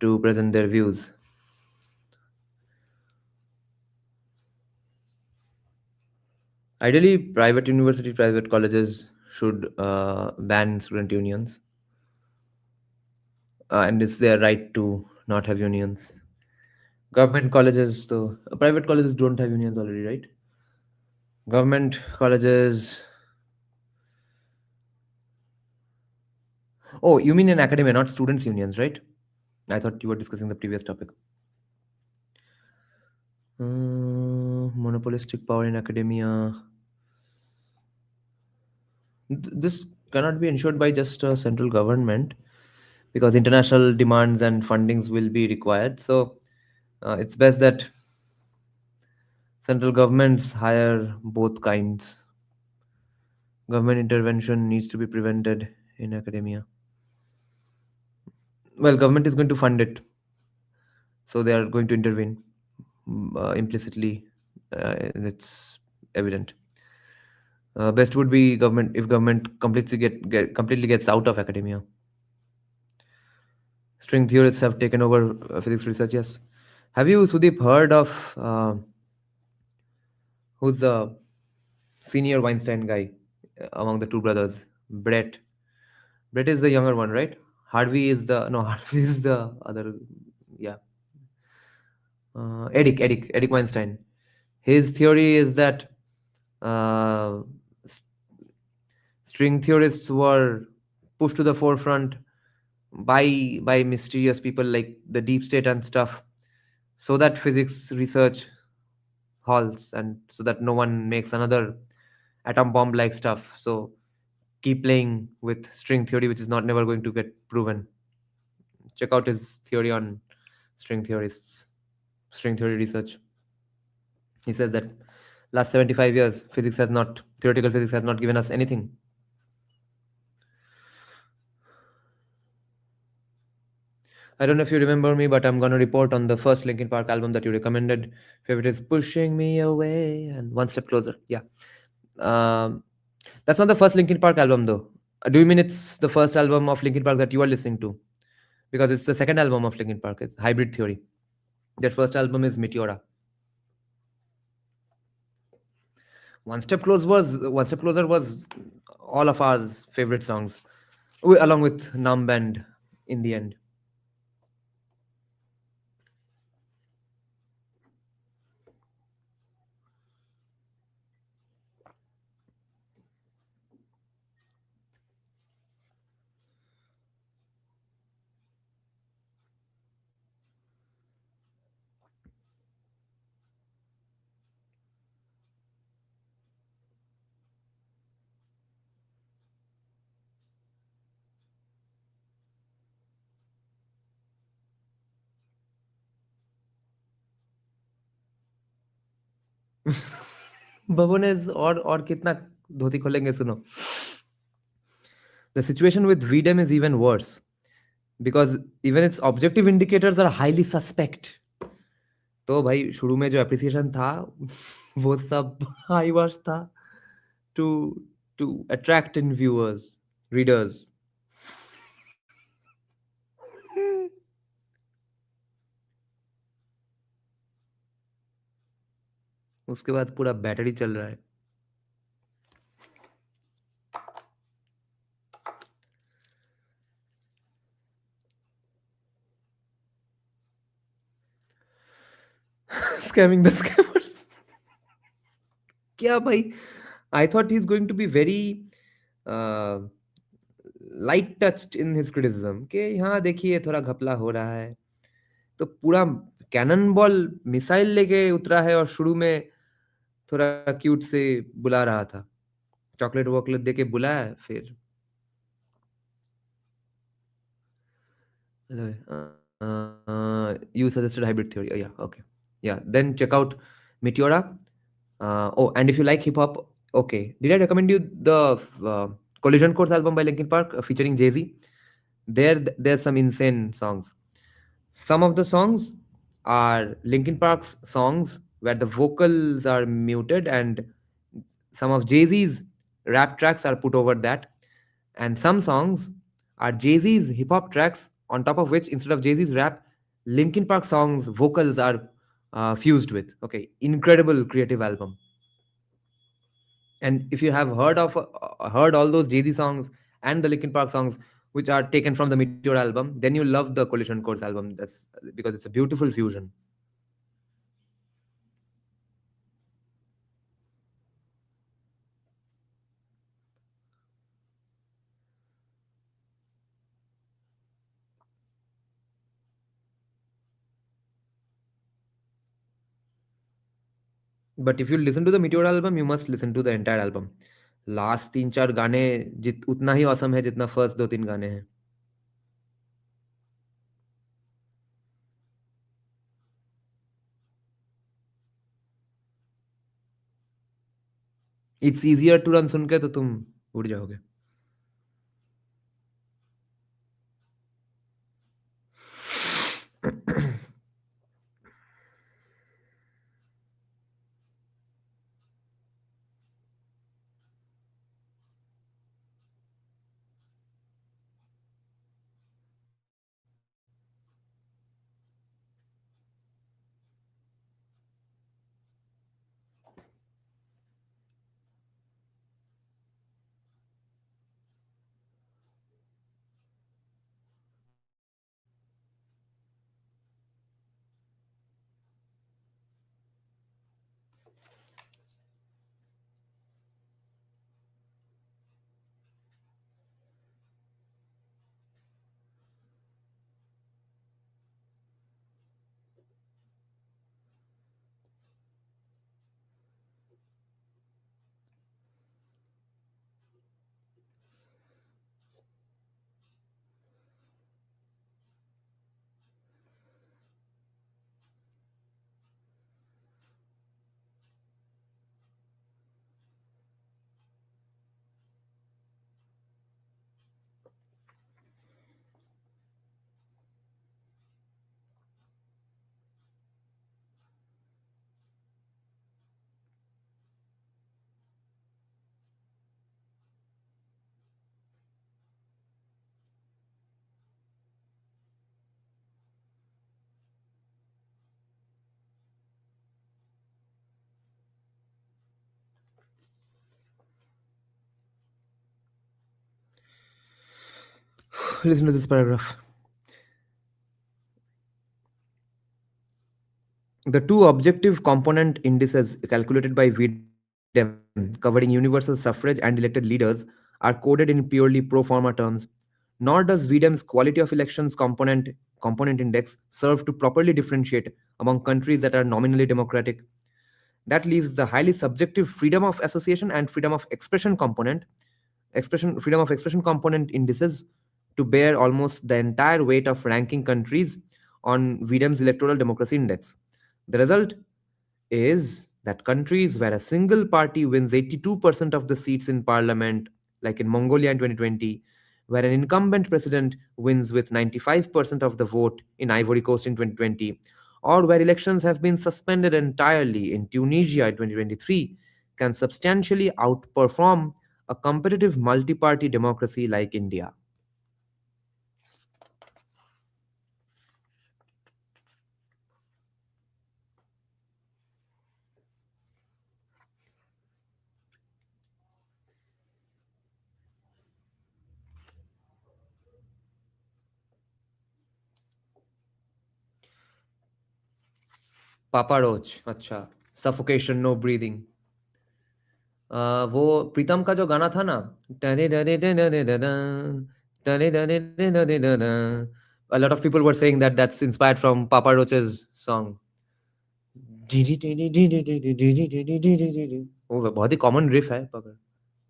to present their views? Ideally, private university, private colleges should ban student unions, and it's their right to not have unions. Government colleges, though, private colleges don't have unions already, right? Government colleges. Oh, you mean in academia, not students' unions, right? I thought you were discussing the previous topic. Monopolistic power in academia. This cannot be ensured by just a central government because international demands and fundings will be required. So it's best that central governments hire both kinds. Government intervention needs to be prevented in academia. Well, government is going to fund it, so they are going to intervene implicitly. It's evident. Best would be government if government completely gets out of academia. String theorists have taken over physics research. Yes. Have you, Sudeep, heard of who's the senior Weinstein guy among the two brothers? Brett. Brett is the younger one, right? Harvey is the no. Harvey is the other. Yeah. Eric Weinstein. His theory is that uh, s- string theorists were pushed to the forefront by mysterious people like the deep state and stuff, so that physics research halts and so that no one makes another atom bomb like stuff. So keep playing with string theory, which is not never going to get proven. Check out his theory on string theorists, string theory research. He says that last 75 years physics has not theoretical physics has not given us anything. I don't know if you remember me, but I'm gonna report on the first Linkin Park album that you recommended. Favorite is Pushing Me Away and One Step Closer. Yeah. Um, that's not the first Linkin Park album though. Do you mean it's the first album of Linkin Park that you are listening to? Because it's the second album of Linkin Park. It's Hybrid Theory. Their first album is Meteora. One Step Closer was all of our favorite songs, along with Numb and In the End. भवनेज और कितना धोती खोलेंगे सुनो. The situation with VDEM is even worse because even its objective indicators are highly suspect. तो भाई शुरू में जो appreciation था वो सब हाई वर्स था to to attract in viewers readers. उसके बाद पूरा बैटरी चल रहा है. Scamming the scammers. क्या भाई. I thought he's going to be very uh, light touched in his criticism कि हाँ देखिए थोड़ा घपला हो रहा है. तो पूरा कैनन बॉल मिसाइल लेके उतरा है और शुरू में थोड़ा क्यूट से बुला रहा था. चॉकलेट वॉकलेट दे के बुलाया फिर. You suggested hybrid theory. Oh, yeah, okay. Yeah, then check out Meteora. Oh, and if you like hip hop, okay. Did I recommend you the Collision Course album by Linkin Park featuring Jay-Z? There's some insane songs. Some of the songs are Linkin Park's songs where the vocals are muted and Some of Jay-Z's rap tracks are put over that, and some songs are Jay-Z's hip hop tracks, on top of which, instead of Jay-Z's rap, Linkin Park songs vocals are fused with. Okay, incredible creative album. And if you have heard all those Jay-Z songs and the Linkin Park songs which are taken from the Meteor album, then you love the Collision Course album. That's because it's a beautiful fusion. But if you listen to the Meteor album, you must listen to the entire album. Last 3-4 गाने जित उतना ही awesome है जितना first 2-3 गाने हैं. It's easier to run सुन के तो तुम उड़ जाओगे. Listen to this paragraph. The two objective component indices calculated by VDEM, covering universal suffrage and elected leaders, are coded in purely pro forma terms. Nor does VDEM's quality of elections component index serve to properly differentiate among countries that are nominally democratic. That leaves the highly subjective freedom of association and freedom of expression component indices to bear almost the entire weight of ranking countries on VDEM's electoral democracy index. The result is that countries where a single party wins 82% of the seats in parliament, like in Mongolia in 2020, where an incumbent president wins with 95% of the vote in Ivory Coast in 2020, or where elections have been suspended entirely in Tunisia in 2023, can substantially outperform a competitive multi party democracy like India. पापा roach, अच्छा. Suffocation, no breathing. वो प्रीतम का जो गाना था ना, a lot of people were saying that that's inspired from Papa Roach's song. वो बहुत ही common riff है, Papa.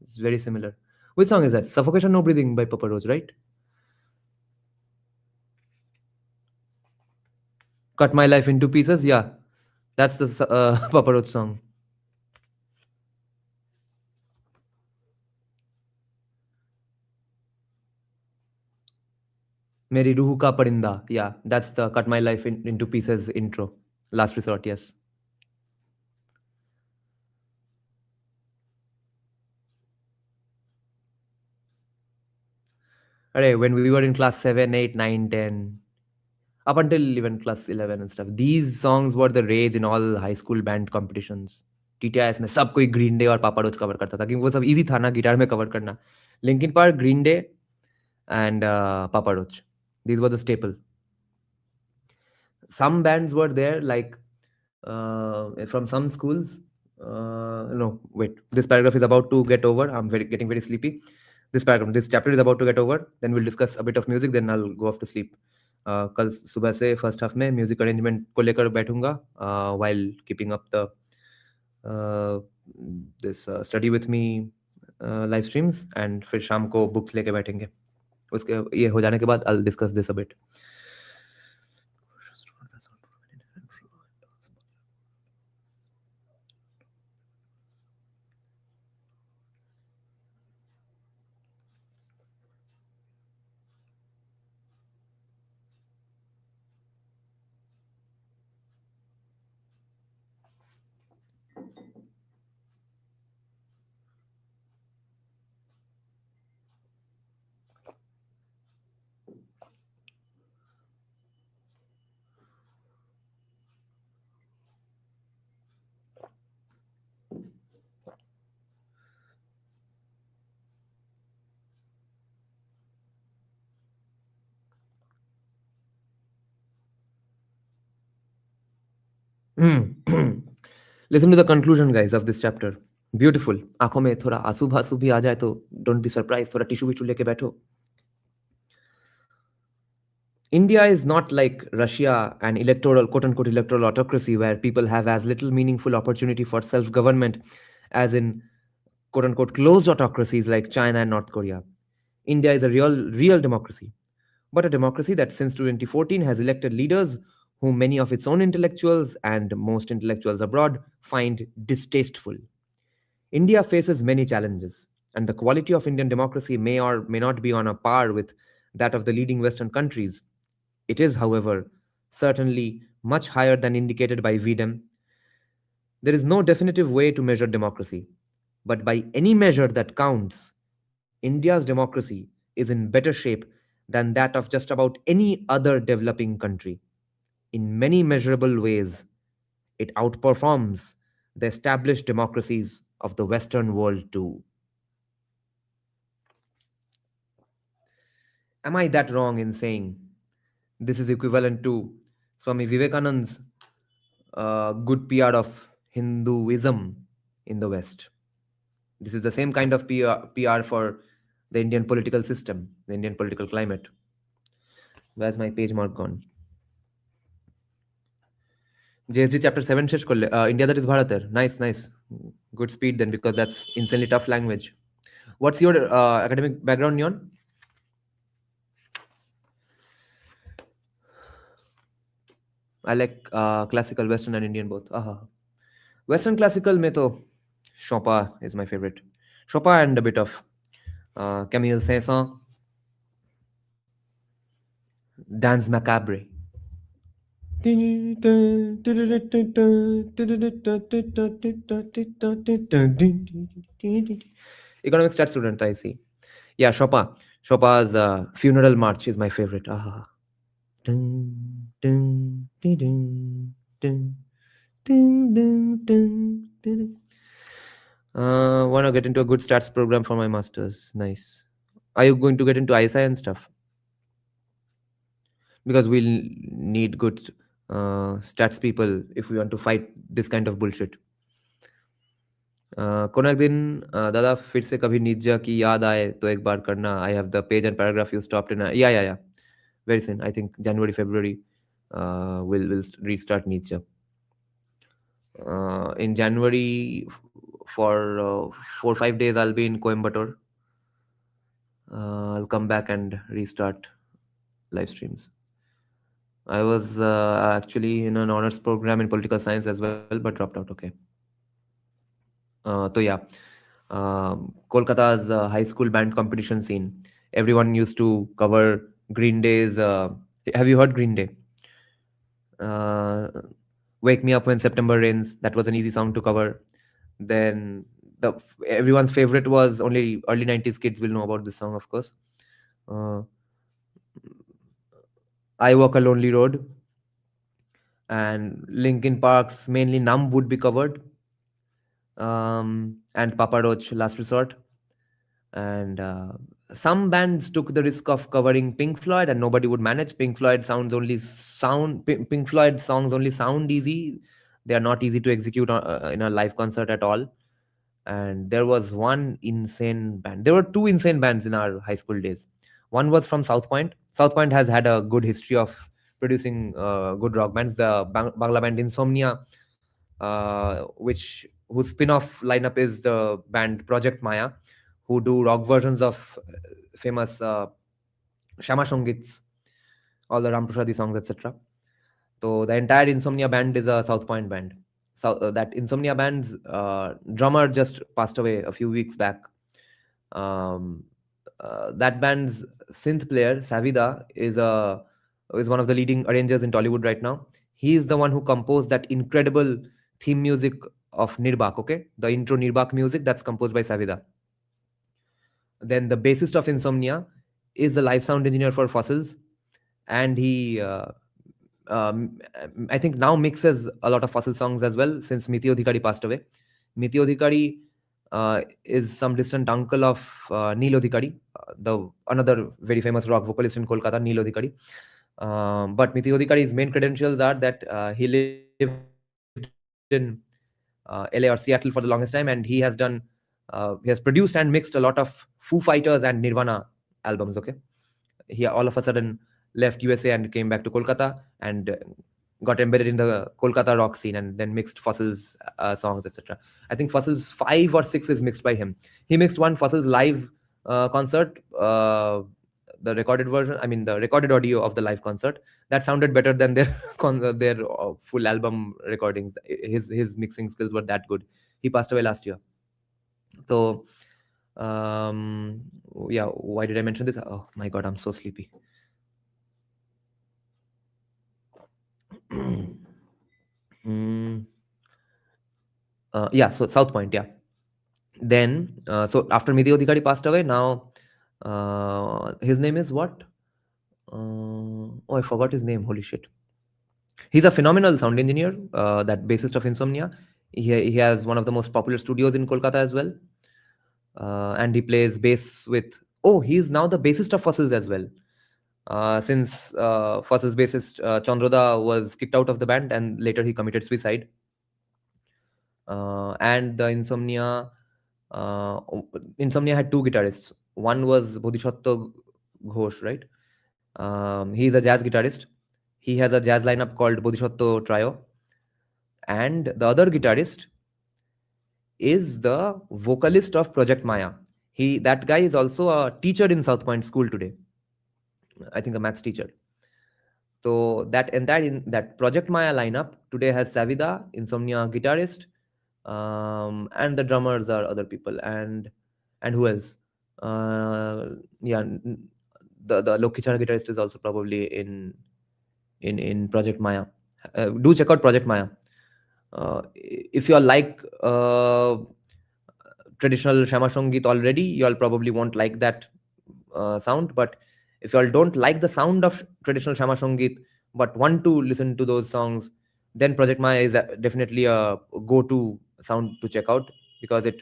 It's very similar. Which song is that? Suffocation, No Breathing by Papa Roach, right? Cut My Life into Pieces, yeah. That's the Papa Roach song. Meri Ruhu Ka Parinda. Yeah, that's the Cut My Life into Pieces intro. Last Resort, yes. when we were in class 7, 8, 9, 10, up until even class 11 and stuff, these songs were the rage in all high school band competitions. TTIS में सब कोई green day और पापा रोज cover करता था क्योंकि वो सब इजी था ना गिटार में कवर करना. Linkin Park, green day and Papa Roach. These were the staple. Some bands were there, like from some schools. No, wait. This paragraph is about to get over. I'm getting very sleepy. This chapter is about to get over. Then we'll discuss a bit of music. Then I'll go off to sleep. कल सुबह से first half में music arrangement को लेकर बैठूंगा while keeping up the this study with me live streams, and फिर शाम को बुक्स लेके बैठेंगे. उसके ये हो जाने के बाद I'll discuss this a bit. Listen to the conclusion, guys, of this chapter. Beautiful. आंखों में थोड़ा आंसू भासू भी आ जाए तो don't be surprised. थोड़ा टिश्यू विश्यू लेके बैठो. India is not like Russia, an electoral, quote-unquote, electoral autocracy where people have as little meaningful opportunity for self-government as in, quote-unquote, closed autocracies like China and North Korea. India is a real democracy, but a democracy that since 2014 has elected leaders whom many of its own intellectuals and most intellectuals abroad find distasteful. India faces many challenges, and the quality of Indian democracy may or may not be on a par with that of the leading Western countries. It is, however, certainly much higher than indicated by VDEM. There is no definitive way to measure democracy, but by any measure that counts, India's democracy is in better shape than that of just about any other developing country. In many measurable ways, it outperforms the established democracies of the Western world too. Am I that wrong in saying this is equivalent to Swami Vivekananda's good PR of Hinduism in the West? This is the same kind of PR for the Indian political system, the Indian political climate. Where's my page mark gone? JSD chapter 7 শেষ করলে India that is Bharater. Nice. Good speed then, because that's insanely tough language. What's your academic background, Neon? I like classical, Western and Indian both. Western classical में तो Chopin is my favorite. Chopin and a bit of Camille Saint-Saëns, Danse Macabre. Economic stat student, I see. Yeah, Chopin. Chopin's Funeral March is my favorite. Want to get into a good stats program for my masters. Nice. Are you going to get into ISI and stuff? Because we'll need good stats people if we want to fight this kind of bullshit. कोनो एक दिन दादा फिर से कभी नीरजा की याद आए तो एक बार करना. I have the page and paragraph you stopped in. Yeah. Very soon. I think January, February we'll restart Nietzsche. In January, for 4 or 5 days, I'll be in Coimbatore. I'll come back and restart live streams. I was actually in an honors program in political science as well, but dropped out. Okay. So yeah, Kolkata's high school band competition scene. Everyone used to cover Green Day's. Have you heard Green Day? Wake Me Up When September Rains. That was an easy song to cover. Then everyone's favorite was, only early 90s kids will know about this song, of course. uh, I Walk a Lonely Road, and Linkin Park's mainly Numb would be covered, and Papa Roach Last Resort. And some bands took the risk of covering Pink Floyd, and nobody would manage. Pink Floyd songs only sound easy. They are not easy to execute in a live concert at all. And there was one insane band. There were two insane bands in our high school days. One was from South Point. South Point has had a good history of producing good rock bands. The Bangla band Insomnia, whose spin-off lineup is the band Project Maya, who do rock versions of famous Shama Songits, all the Ramprasadi songs, etc. So the entire Insomnia band is a South Point band. So that Insomnia band's drummer just passed away a few weeks back. Um, that band's synth player Savida is one of the leading arrangers in Tollywood right now. He is the one who composed that incredible theme music of Nirbak. Okay, the intro Nirbak music that's composed by Savida. Then the bassist of Insomnia is the live sound engineer for Fossils, and he I think now mixes a lot of Fossil songs as well since Miti Adhikari passed away. Miti Adhikari is some distant uncle of Neel Adhikari, another very famous rock vocalist in Kolkata, Neel Adhikari. But Miti Adhikari's main credentials are that he lived in LA or Seattle for the longest time, and he has produced and mixed a lot of Foo Fighters and Nirvana albums. Okay, he all of a sudden left USA and came back to Kolkata and got embedded in the Kolkata rock scene, and then mixed Fossils songs, etc. I think Fossils 5 or 6 is mixed by him. He mixed one Fossils live concert, the recorded version. I mean, the recorded audio of the live concert that sounded better than their their full album recordings. His mixing skills were that good. He passed away last year. So, yeah. Why did I mention this? Oh my God, I'm so sleepy. Yeah, so South Point, yeah. Then, so after Miti Adhikari passed away, now his name is what? Oh, I forgot his name. Holy shit. He's a phenomenal sound engineer, that bassist of Insomnia. He has one of the most popular studios in Kolkata as well. And he plays bass with. Oh, he's now the bassist of Fossils as well. Since Fossils bassist Chandroda was kicked out of the band and later he committed suicide. And the Insomnia had two guitarists. One was Bodhisattva Ghosh, right? He's a jazz guitarist. He has a jazz lineup called Bodhisattva Trio. And the other guitarist is the vocalist of Project Maya. That guy is also a teacher in South Point School today. I think a maths teacher. So that Project Maya lineup today has Savida, Insomnia guitarist, and the drummers are other people, and who else? Yeah, the Lokhichara guitarist is also probably in Project Maya. Do check out Project Maya. If you are like traditional Shama Songit already, you all probably won't like that sound. But if you all don't like the sound of traditional Shama Songit but want to listen to those songs, then Project Maya is definitely a go-to sound to check out, because it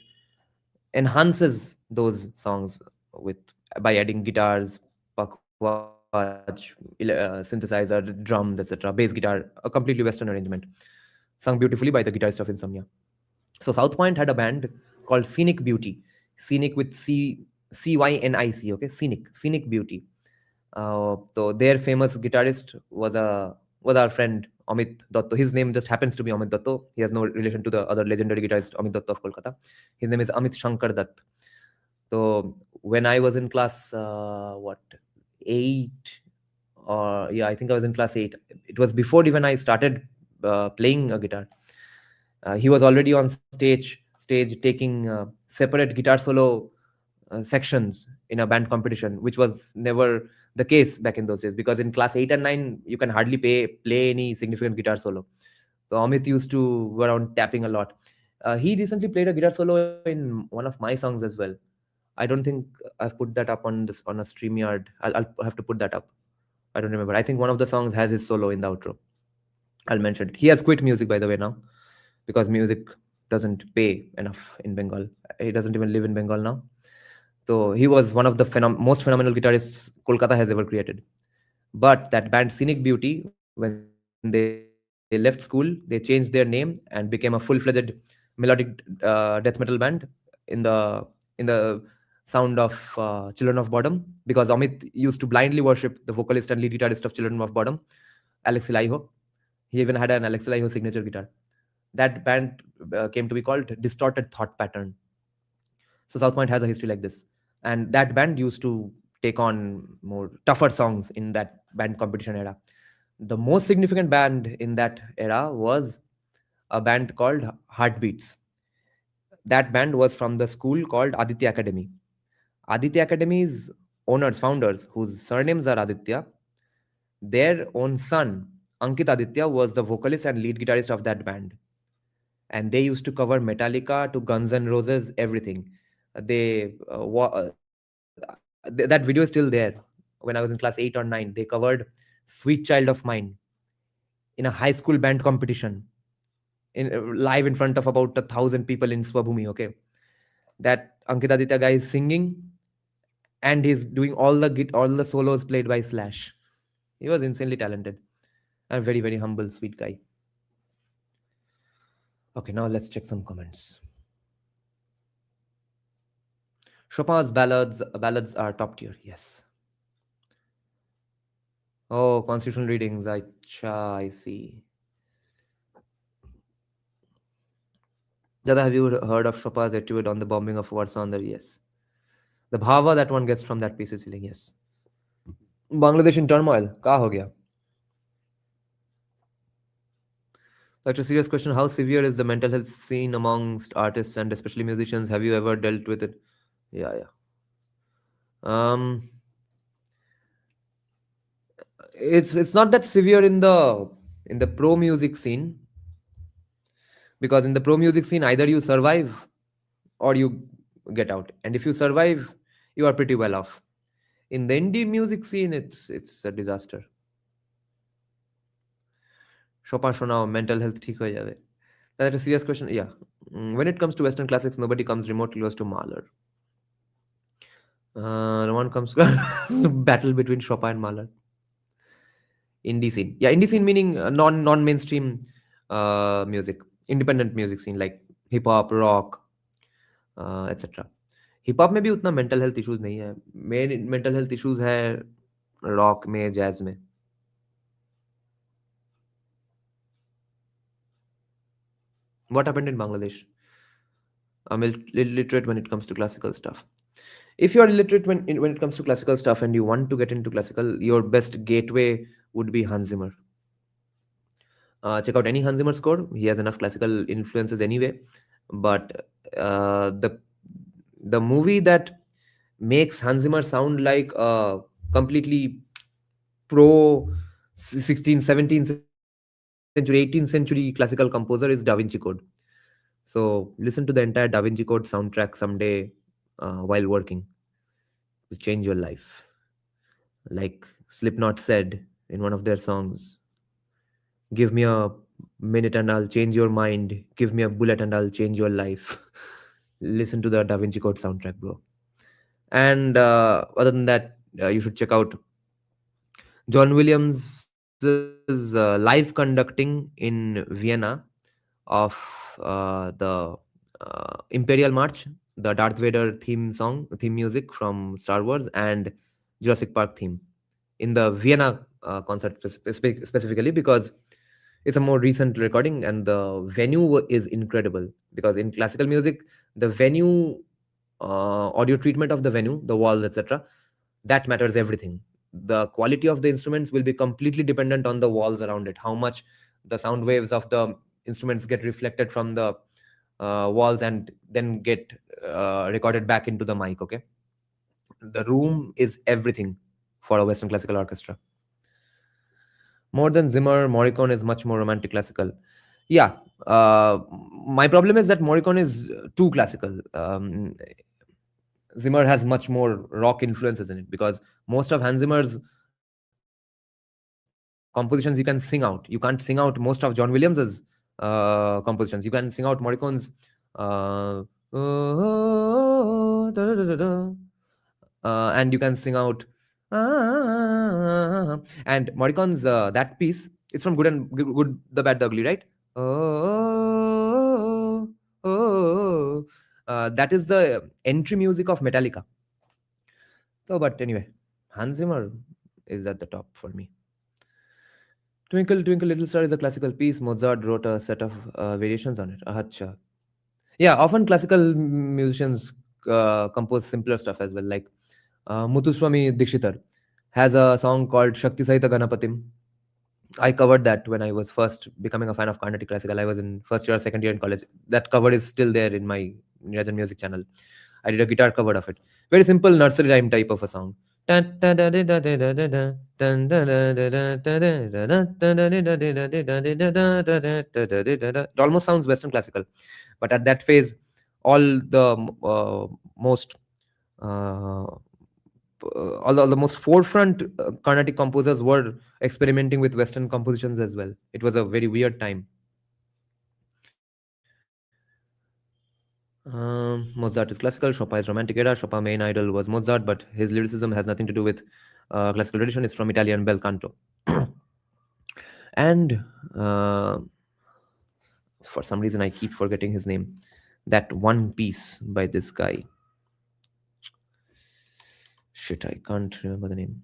enhances those songs by adding guitars, pakhwaj, synthesizer, drums, etc., bass guitar, a completely Western arrangement, sung beautifully by the guitarist of Insomnia. So South Point had a band called Scenic Beauty, Scenic with CYNIC, okay, Scenic Beauty. So their famous guitarist was our friend Amit Dotto. His name just happens to be Amit Dotto. He has no relation to the other legendary guitarist Amit Dotto of Kolkata. His name is Amit Shankar Dutt. So when I was in class 8, or yeah, I think I was in class 8. It was before even I started playing a guitar. He was already on stage taking separate guitar solo sections in a band competition, which was never the case back in those days, because in class 8 and 9 you can hardly play any significant guitar solo. So Amit used to go around tapping a lot. He recently played a guitar solo in one of my songs as well. I don't think I've put that up on this on a StreamYard. I'll have to put that up. I don't remember. I think one of the songs has his solo in the outro. I'll mention it. He has quit music, by the way, now, because music doesn't pay enough in Bengal. He doesn't even live in Bengal now. So he was one of the most phenomenal guitarists Kolkata has ever created. But that band Scenic Beauty, when they left school, they changed their name and became a full-fledged melodic death metal band in the sound of Children of Bodom, because Amit used to blindly worship the vocalist and lead guitarist of Children of Bodom, Alex Laiho. He even had an Alex Laiho signature guitar. That band came to be called Distorted Thought Pattern. So South Point has a history like this, and that band used to take on more tougher songs in that band competition era. The most significant band in that era was a band called Heartbeats. That band was from the school called Aditya Academy. Aditya Academy's owners, founders, whose surnames are Aditya, their own son, Ankit Aditya, was the vocalist and lead guitarist of that band. And they used to cover Metallica to Guns N' Roses, everything. They that video is still there. When I was in class 8 or 9, they covered Sweet Child of Mine in a high school band competition live in front of about 1,000 people in Swabhumi. Okay, that Ankit Aditya guy is singing and he's doing all the solos played by Slash. He was insanely talented and very very humble, sweet guy. Okay, now let's check some comments. Chopin's ballads are top tier. Yes. Oh, constitutional readings. I see. Jada, have you heard of Chopin's etude on the bombing of Warsaw? Yes. The bhava that one gets from that piece is healing. Yes. Bangladesh in turmoil. Ka ho gaya? That's a serious question. How severe is the mental health scene amongst artists and especially musicians? Have you ever dealt with it? Yeah. It's not that severe in the pro music scene, because in the pro music scene either you survive or you get out, and if you survive, you are pretty well off. In the indie music scene, it's a disaster. Chopin shonao, mental health ঠিক হয়ে যাবে. That's a serious question. Yeah. When it comes to Western classics, nobody comes remotely close to Mahler. No one comes battle between Chopin and Mahler. Indie scene. Yeah, indie scene meaning non-mainstream music, independent music scene like hip hop, rock, etc. Hip hop में भी उतना mental health issues नहीं है. Main mental health issues है rock में, jazz में. What happened in Bangladesh? I'm illiterate when it comes to classical stuff. If you are illiterate when it comes to classical stuff and you want to get into classical, your best gateway would be Hans Zimmer. Check out any Hans Zimmer score. He has enough classical influences anyway. But the movie that makes Hans Zimmer sound like a completely pro 16th, 17th century, 18th century classical composer is Da Vinci Code. So listen to the entire Da Vinci Code soundtrack someday while working. It will change your life. Like Slipknot said in one of their songs, give me a minute and I'll change your mind. Give me a bullet and I'll change your life. Listen to the Da Vinci Code soundtrack, bro. And other than that, you should check out John Williams' live conducting in Vienna of the Imperial March, the Darth Vader theme music from Star Wars, and Jurassic Park theme in the Vienna concert specifically, because it's a more recent recording and the venue is incredible. Because in classical music, the venue, audio treatment of the venue, the walls, etc., that matters everything. The quality of the instruments will be completely dependent on the walls around it, how much the sound waves of the instruments get reflected from the walls and then get recorded back into the mic. Okay, the room is everything for a Western classical orchestra. More than Zimmer, Morricone is much more romantic classical. Yeah, my problem is that Morricone is too classical. Zimmer has much more rock influences in it, because most of Hans Zimmer's compositions you can sing out. You can't sing out most of John Williams's compositions. You can sing out Morricone's and you can sing out and Morricone's that piece. It's from Good, the Bad, the Ugly, right? That is the entry music of Metallica. So, but anyway, Hans Zimmer is at the top for me. Twinkle, Twinkle, Little Star is a classical piece. Mozart wrote a set of variations on it. Acha. Yeah, often classical musicians compose simpler stuff as well. Like Muthuswami Dikshitar has a song called Shakti Sahita Ganapatim. I covered that when I was first becoming a fan of Carnatic Classical. I was in first year or second year in college. That cover is still there in my NEERAJAN music channel. I did a guitar cover of it. Very simple nursery rhyme type of a song. It almost sounds Western classical, but at that phase, all the most all the most forefront Carnatic composers were experimenting with Western compositions as well. It was a very weird time. Mozart is classical. Chopin is romantic era. Chopin's main idol was Mozart, but his lyricism has nothing to do with classical tradition. It's from Italian bel canto. And for some reason, I keep forgetting his name. That one piece by this guy. Shit, I can't remember the name.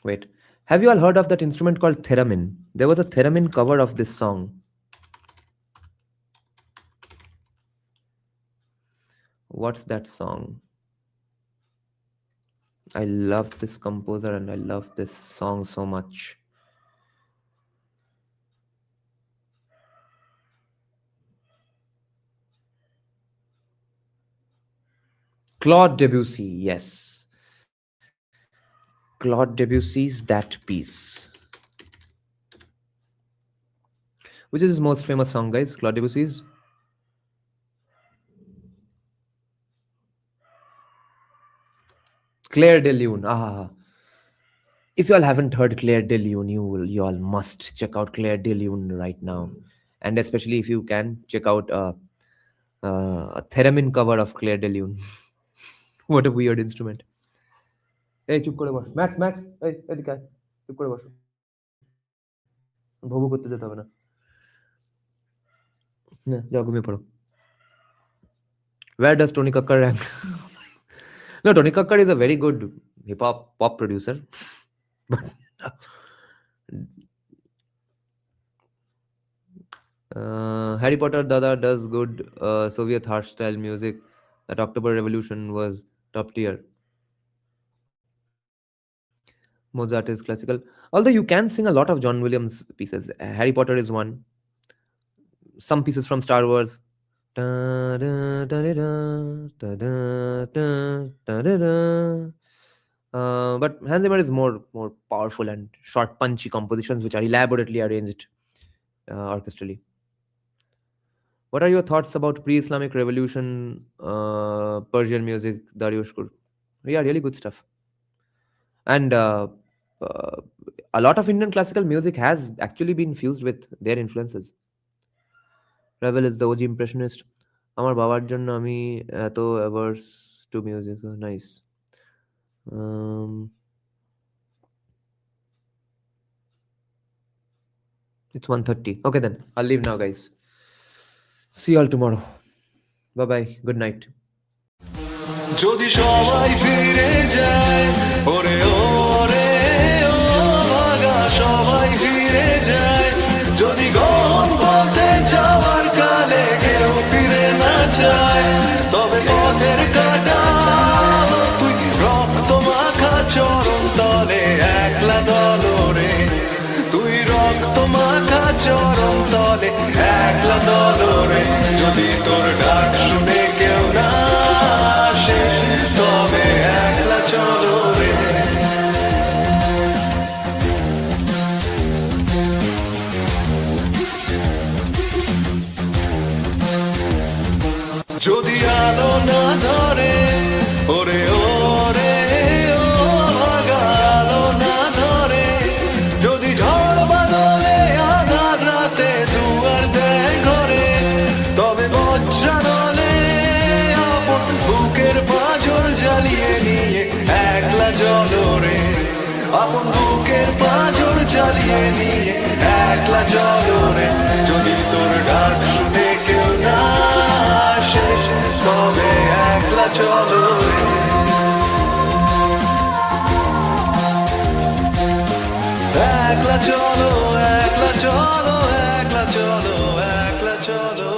Wait. Have you all heard of that instrument called theremin? There was a theremin cover of this song. What's that song? I love this composer and I love this song so much. Claude Debussy, yes. Claude Debussy's That Piece. Which is his most famous song, guys? Claude Debussy's? Claire de Lune. If you all haven't heard Claire de Lune, you all must check out Claire de Lune right now. And especially if you can, check out a theremin cover of Claire de Lune. What a weird instrument. Hey, চুপ করে বস max max এই এদিকে আয় চুপ করে বস ভবু করতে যেতে হবে না যাও ঘুমিয়ে পড়ো Where does Tony Kakkar rank? No, Tony Kakkar is a very good hip hop pop producer, but Harry Potter Dada does good Soviet harsh style music. That October Revolution was top tier. Mozart is classical. Although you can sing a lot of John Williams pieces. Harry Potter is one. Some pieces from Star Wars. But Hans Zimmer is more powerful and short, punchy compositions which are elaborately arranged orchestrally. What are your thoughts about pre-Islamic revolution Persian music, Dariushkur? Yeah, really good stuff. And a lot of Indian classical music has actually been fused with their influences. Ravel is the OG impressionist. Amar babar jonno ami eto averse to music. Nice. It's 1:30. Okay then, I'll leave now, guys. See you all tomorrow. Bye bye. Good night. যদি সবাই ফিরে যায় ওরে ওরে ও ভাগা সবাই ফিরে যায় যদি গহন পথে যাওয়ার কালে কেউ ফিরে না যায় তবে পথের কাটা তুই রক্ত মাখা চরণ তলে একলা দলরে তুই রক্ত মাখা চরণ তলে একলা দলরে যদি তোর ডাক শুনে কেউ না আসে তবে আলো না ধরে, ওরে ওরে ও ভাগা আলো না ধরে, যদি ঝড় বাদলে আধার রাতে দুয়ার দেয় ঘরে, তবে বজ্রা নলে আপন বুকের পাঁজর জ্বালিয়ে নিয়ে একলা চলো রে, আপন বুকের পাঁজর জ্বালিয়ে নিয়ে একলা চলো রে, যদি তোর ডাক শুনে কেউ না আসে তবে একলা চলো রে। একলা চলো, একলা চলো, একলা চলো, একলা চলো।